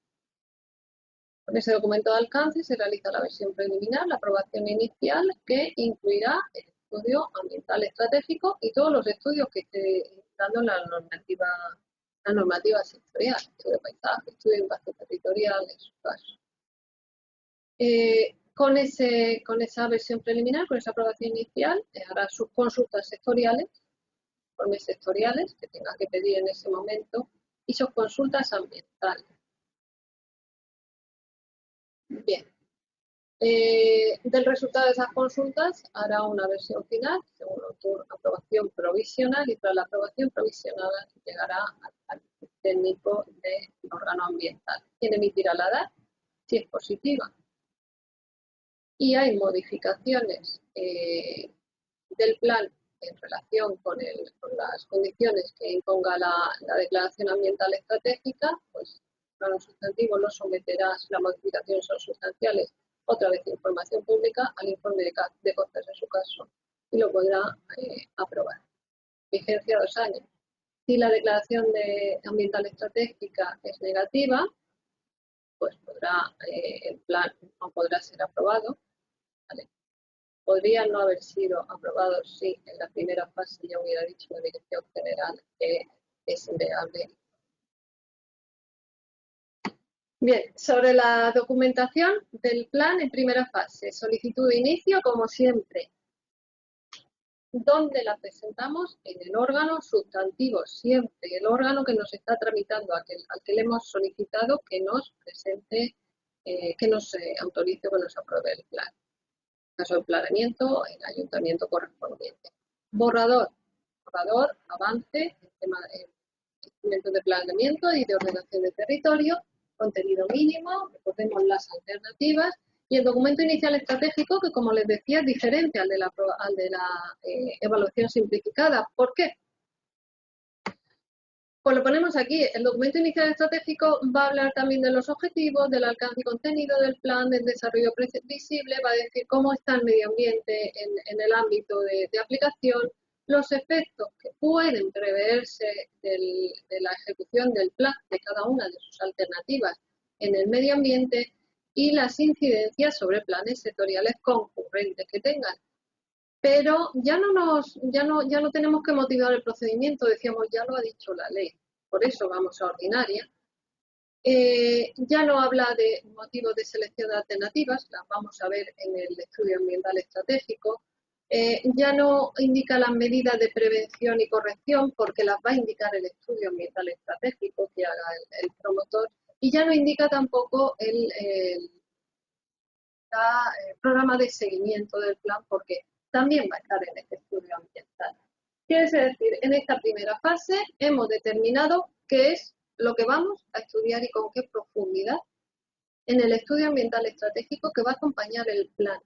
Con ese documento de alcance se realiza la versión preliminar, la aprobación inicial, que incluirá el estudio ambiental estratégico y todos los estudios que esté dando la normativa sectorial, estudio de paisaje, estudio de impacto territorial, en su caso. Con esa versión preliminar, con esa aprobación inicial, hará sus consultas sectoriales, informes sectoriales que tenga que pedir en ese momento, y sus consultas ambientales. Bien. Del resultado de esas consultas hará una versión final, según aprobación provisional, y tras la aprobación provisional llegará al técnico del órgano ambiental, quien emitirá la DAR si es positiva. Y hay modificaciones del plan en relación con las condiciones que imponga la declaración ambiental estratégica, pues el órgano sustantivo lo someterá, si las modificaciones son sustanciales, otra vez información pública, al informe de costas en su caso, y lo podrá aprobar. Vigencia 2 años. Si la declaración ambiental estratégica es negativa, pues el plan no podrá ser aprobado. ¿Vale? Podría no haber sido aprobado si en la primera fase ya hubiera dicho la Dirección General que es inviable. Bien, sobre la documentación del plan en primera fase, solicitud de inicio, como siempre. ¿Dónde la presentamos? En el órgano sustantivo, siempre el órgano que nos está tramitando, al que le hemos solicitado que nos presente, que nos autorice o que nos apruebe el plan. En caso de planeamiento, el ayuntamiento correspondiente. Borrador, avance, instrumentos de planeamiento y de ordenación de territorio, contenido mínimo, recordemos las alternativas, y el documento inicial estratégico, que como les decía es diferente al de la evaluación simplificada. ¿Por qué? Pues lo ponemos aquí. El documento inicial estratégico va a hablar también de los objetivos, del alcance y contenido del plan, del desarrollo previsible, va a decir cómo está el medio ambiente en el ámbito de aplicación, los efectos que pueden preverse de la ejecución del plan de cada una de sus alternativas en el medio ambiente y las incidencias sobre planes sectoriales concurrentes que tengan. Pero ya no tenemos que motivar el procedimiento, decíamos, ya lo ha dicho la ley, por eso vamos a ordinaria. Ya no habla de motivos de selección de alternativas, las vamos a ver en el estudio ambiental estratégico. Ya no indica las medidas de prevención y corrección, porque las va a indicar el estudio ambiental estratégico que haga el promotor, y ya no indica tampoco el programa de seguimiento del plan, porque también va a estar en este estudio ambiental. Quiere decir, en esta primera fase hemos determinado qué es lo que vamos a estudiar y con qué profundidad en el estudio ambiental estratégico que va a acompañar el plan.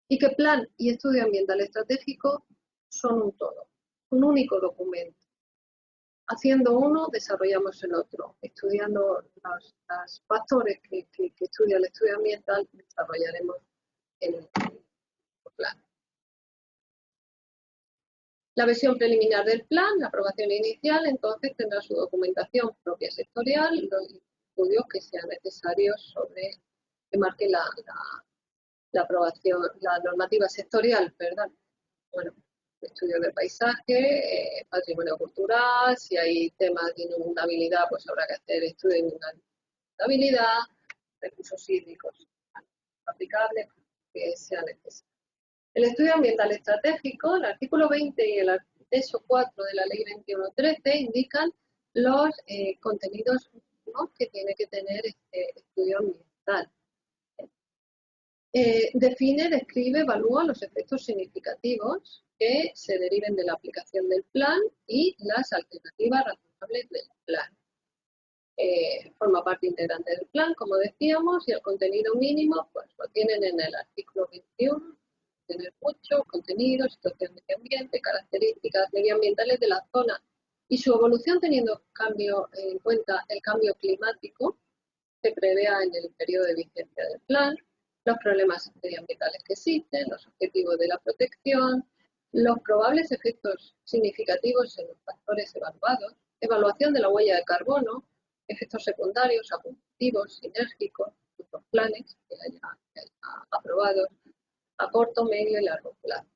Y que plan y estudio ambiental estratégico son un todo, un único documento. Haciendo uno, desarrollamos el otro. Estudiando los factores que estudia el estudio ambiental, desarrollaremos el plan. La versión preliminar del plan, la aprobación inicial, entonces tendrá su documentación propia sectorial, los estudios que sean necesarios sobre que marque la aprobación, la normativa sectorial, ¿verdad? Bueno, estudios de paisaje, patrimonio cultural, si hay temas de inundabilidad, pues habrá que hacer estudios de inundabilidad, recursos hídricos aplicables que sean necesarios. El estudio ambiental estratégico, el artículo 20 y el anexo 4 de la ley 2113 indican los contenidos, ¿no?, que tiene que tener este estudio ambiental. Define, describe, evalúa los efectos significativos que se deriven de la aplicación del plan y las alternativas razonables del plan. Forma parte integrante del plan, como decíamos, y el contenido mínimo pues lo tienen en el artículo 21, tener mucho contenido, situación de medio ambiente, características medioambientales de la zona y su evolución teniendo en cuenta el cambio climático que prevea en el periodo de vigencia del plan, los problemas medioambientales que existen, los objetivos de la protección, los probables efectos significativos en los factores evaluados, evaluación de la huella de carbono, efectos secundarios, acumulativos, sinérgicos, los planes que haya aprobados a corto, medio y largo plazo.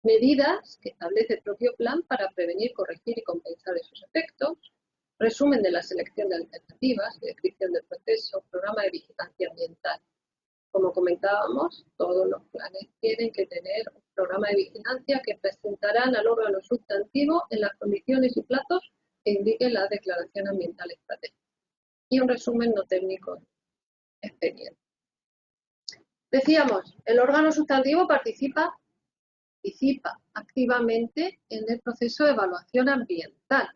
Medidas que establece el propio plan para prevenir, corregir y compensar esos efectos. Resumen de la selección de alternativas, descripción del proceso, programa de vigilancia ambiental. Como comentábamos, todos los planes tienen que tener un programa de vigilancia que presentarán al órgano sustantivo en las condiciones y plazos que indique la declaración ambiental estratégica. Y un resumen no técnico expediente. Decíamos, el órgano sustantivo participa activamente en el proceso de evaluación ambiental.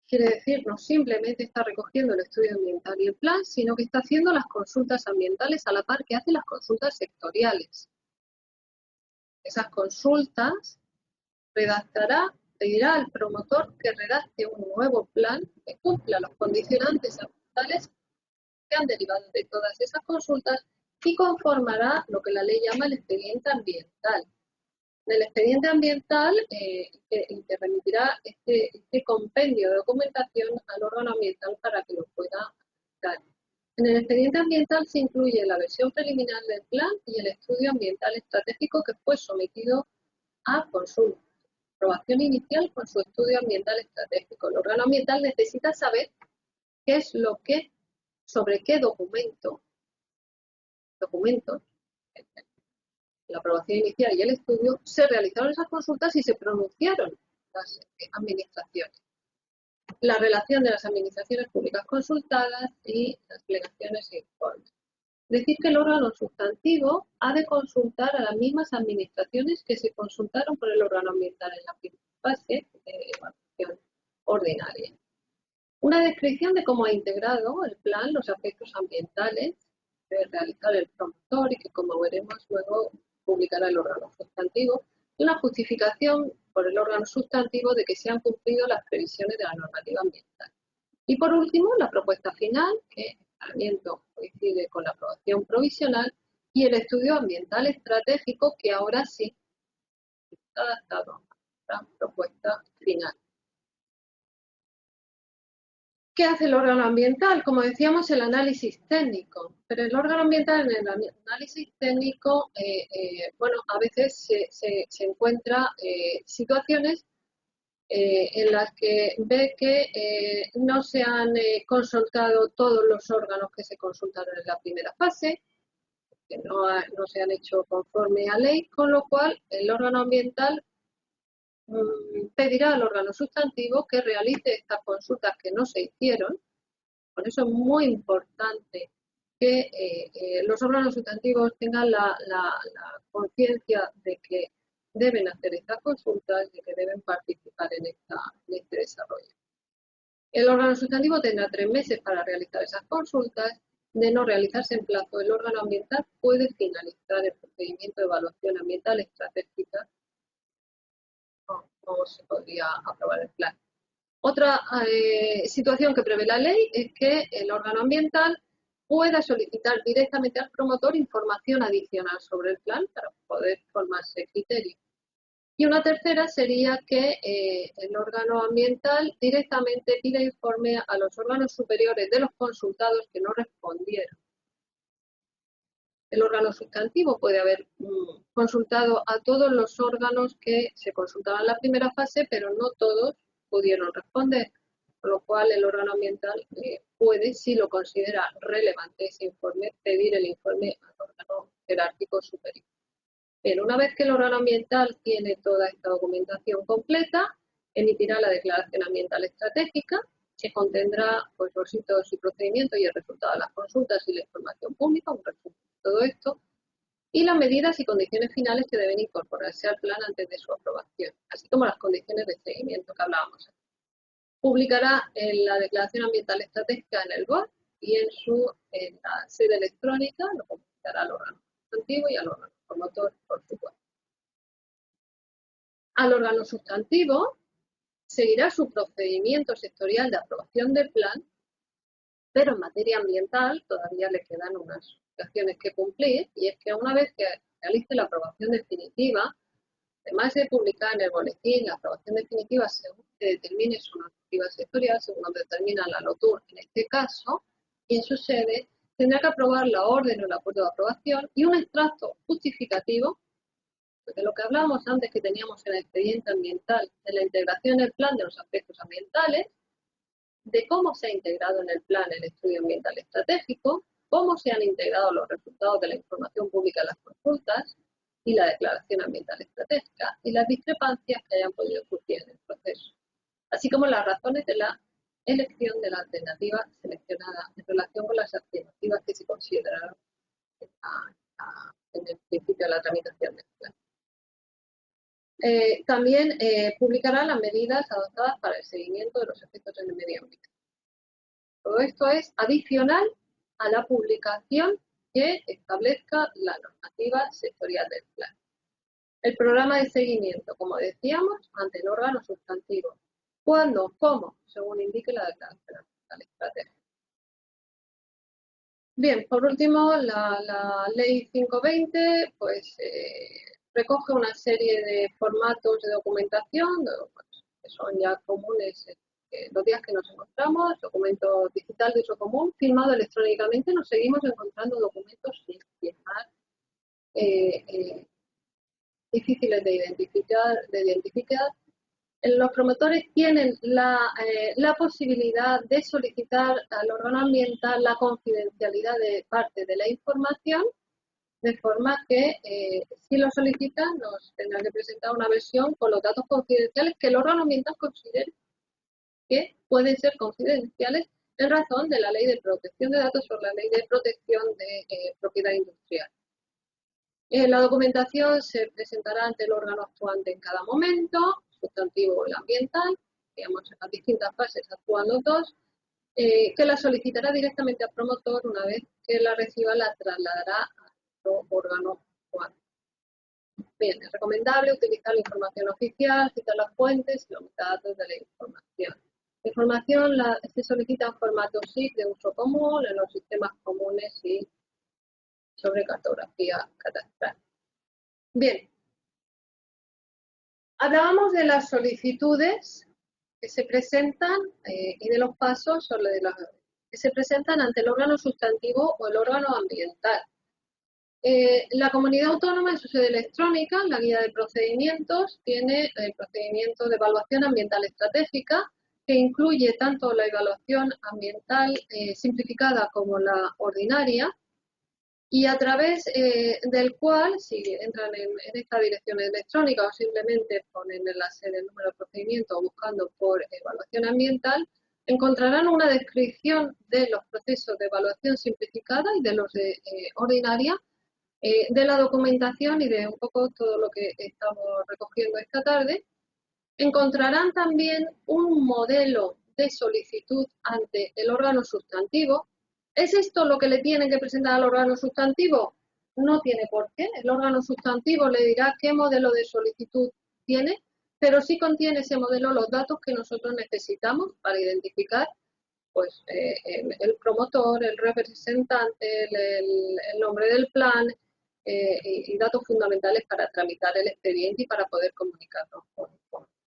Quiere decir, no simplemente está recogiendo el estudio ambiental y el plan, sino que está haciendo las consultas ambientales a la par que hace las consultas sectoriales. Esas consultas pedirá al promotor que redacte un nuevo plan que cumpla los condicionantes ambientales que han derivado de todas esas consultas y conformará lo que la ley llama el expediente ambiental. Del expediente ambiental que remitirá este compendio de documentación al órgano ambiental para que lo pueda aplicar. En el expediente ambiental se incluye la versión preliminar del plan y el estudio ambiental estratégico que fue sometido a consulta. Aprobación inicial con su estudio ambiental estratégico. El órgano ambiental necesita saber qué es lo que sobre qué documentos, la aprobación inicial y el estudio, se realizaron esas consultas y se pronunciaron las administraciones. La relación de las administraciones públicas consultadas y las delegaciones e informes. Es decir, que el órgano sustantivo ha de consultar a las mismas administraciones que se consultaron por el órgano ambiental en la primera fase de evaluación ordinaria. Una descripción de cómo ha integrado el plan los aspectos ambientales de realizar el promotor y que, como veremos luego, publicará el órgano sustantivo. Y una justificación por el órgano sustantivo de que se han cumplido las previsiones de la normativa ambiental. Y por último, la propuesta final, que el tratamiento coincide con la aprobación provisional y el estudio ambiental estratégico, que ahora sí está adaptado a la propuesta final. ¿Qué hace el órgano ambiental? Como decíamos, el análisis técnico. Pero el órgano ambiental en el análisis técnico, bueno, a veces se encuentra situaciones en las que ve que no se han consultado todos los órganos que se consultaron en la primera fase, que no se han hecho conforme a ley, con lo cual el órgano ambiental pedirá al órgano sustantivo que realice estas consultas que no se hicieron. Por eso es muy importante que los órganos sustantivos tengan la conciencia de que deben hacer estas consultas y que deben participar en este desarrollo. El órgano sustantivo tendrá 3 meses para realizar esas consultas. De no realizarse en plazo, el órgano ambiental puede finalizar el procedimiento de evaluación ambiental estratégica o se podría aprobar el plan. Otra situación que prevé la ley es que el órgano ambiental pueda solicitar directamente al promotor información adicional sobre el plan para poder formarse criterio. Y una tercera sería que el órgano ambiental directamente pida informe a los órganos superiores de los consultados que no respondieron. El órgano sustantivo puede haber consultado a todos los órganos que se consultaban en la primera fase, pero no todos pudieron responder, con lo cual el órgano ambiental puede, si lo considera relevante ese informe, pedir el informe al órgano jerárquico superior. Bien, una vez que el órgano ambiental tiene toda esta documentación completa, emitirá la declaración ambiental estratégica, que contendrá pues, los hitos y procedimientos y el resultado de las consultas y la información pública, un resumen de todo esto, y las medidas y condiciones finales que deben incorporarse al plan antes de su aprobación, así como las condiciones de seguimiento que hablábamos antes. Publicará la declaración ambiental estratégica en el BOE y en la sede electrónica lo comunicará al órgano sustantivo y al órgano promotor, por supuesto. Al órgano sustantivo seguirá su procedimiento sectorial de aprobación del plan, pero en materia ambiental todavía le quedan unas obligaciones que cumplir, y es que una vez que realice la aprobación definitiva, además de publicar en el boletín la aprobación definitiva según se determine su normativa sectorial, según lo determina la LOTUR en este caso, y en su sede tendrá que aprobar la orden o el acuerdo de aprobación y un extracto justificativo de lo que hablábamos antes que teníamos en el expediente ambiental, de la integración en el plan de los aspectos ambientales, de cómo se ha integrado en el plan el estudio ambiental estratégico, cómo se han integrado los resultados de la información pública en las consultas y la declaración ambiental estratégica y las discrepancias que hayan podido surgir en el proceso, así como las razones de la elección de la alternativa seleccionada en relación con las alternativas que se consideraron en el principio de la tramitación del plan. También publicará las medidas adoptadas para el seguimiento de los efectos en el medio ambiente. Todo esto es adicional a la publicación que establezca la normativa sectorial del plan. El programa de seguimiento, como decíamos, ante el órgano sustantivo. ¿Cuándo? ¿Cómo? Según indique la declaración ambiental estratégica. Bien, por último, la ley 520, pues recoge una serie de formatos de documentación que son ya comunes los días que nos encontramos, documento digital de uso común, firmado electrónicamente. Nos seguimos encontrando documentos sin firmar, difíciles de identificar, Los promotores tienen la posibilidad de solicitar al órgano ambiental la confidencialidad de parte de la información, de forma que si lo solicitan nos tendrán que presentar una versión con los datos confidenciales que el órgano ambiental considere que pueden ser confidenciales en razón de la Ley de Protección de Datos o la Ley de Protección de Propiedad Industrial. La documentación se presentará ante el órgano actuante en cada momento, sustantivo o el ambiental, digamos en las distintas fases actúan los dos, que la solicitará directamente al promotor. Una vez que la reciba la trasladará a otro órgano actuante. Bien, es recomendable utilizar la información oficial, citar las fuentes y los metadatos de la información. La información se solicita en formato SIG de uso común en los sistemas comunes y sobre cartografía catastral. Bien, hablábamos de las solicitudes que se presentan y de los pasos que se presentan ante el órgano sustantivo o el órgano ambiental. La comunidad autónoma en su sede electrónica, la guía de procedimientos, tiene el procedimiento de evaluación ambiental estratégica, que incluye tanto la evaluación ambiental simplificada como la ordinaria, y a través del cual, si entran en esta dirección electrónica o simplemente ponen en la sede el número de procedimiento o buscando por evaluación ambiental, encontrarán una descripción de los procesos de evaluación simplificada y de los de ordinaria, de la documentación y de un poco todo lo que estamos recogiendo esta tarde. Encontrarán también un modelo de solicitud ante el órgano sustantivo. ¿Es esto lo que le tienen que presentar al órgano sustantivo? No tiene por qué. El órgano sustantivo le dirá qué modelo de solicitud tiene, pero sí contiene ese modelo los datos que nosotros necesitamos para identificar pues, el promotor, el representante, el nombre del plan y datos fundamentales para tramitar el expediente y para poder comunicarnos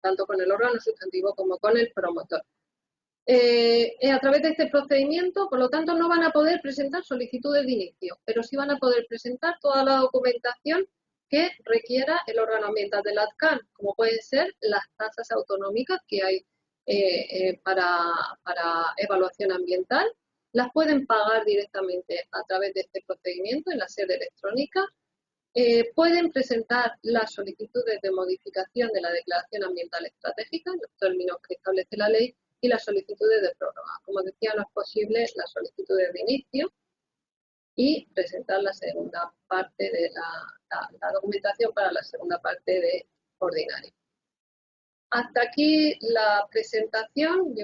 tanto con el órgano sustantivo como con el promotor. A través de este procedimiento, por lo tanto, no van a poder presentar solicitudes de inicio, pero sí van a poder presentar toda la documentación que requiera el órgano ambiental del ADCAN, como pueden ser las tasas autonómicas que hay para evaluación ambiental. Las pueden pagar directamente a través de este procedimiento en la sede electrónica. Pueden presentar las solicitudes de modificación de la declaración ambiental estratégica en los términos que establece la ley y las solicitudes de prórroga. Como decía, no es posible las solicitudes de inicio y presentar la segunda parte de la documentación para la segunda parte de ordinario. Hasta aquí la presentación.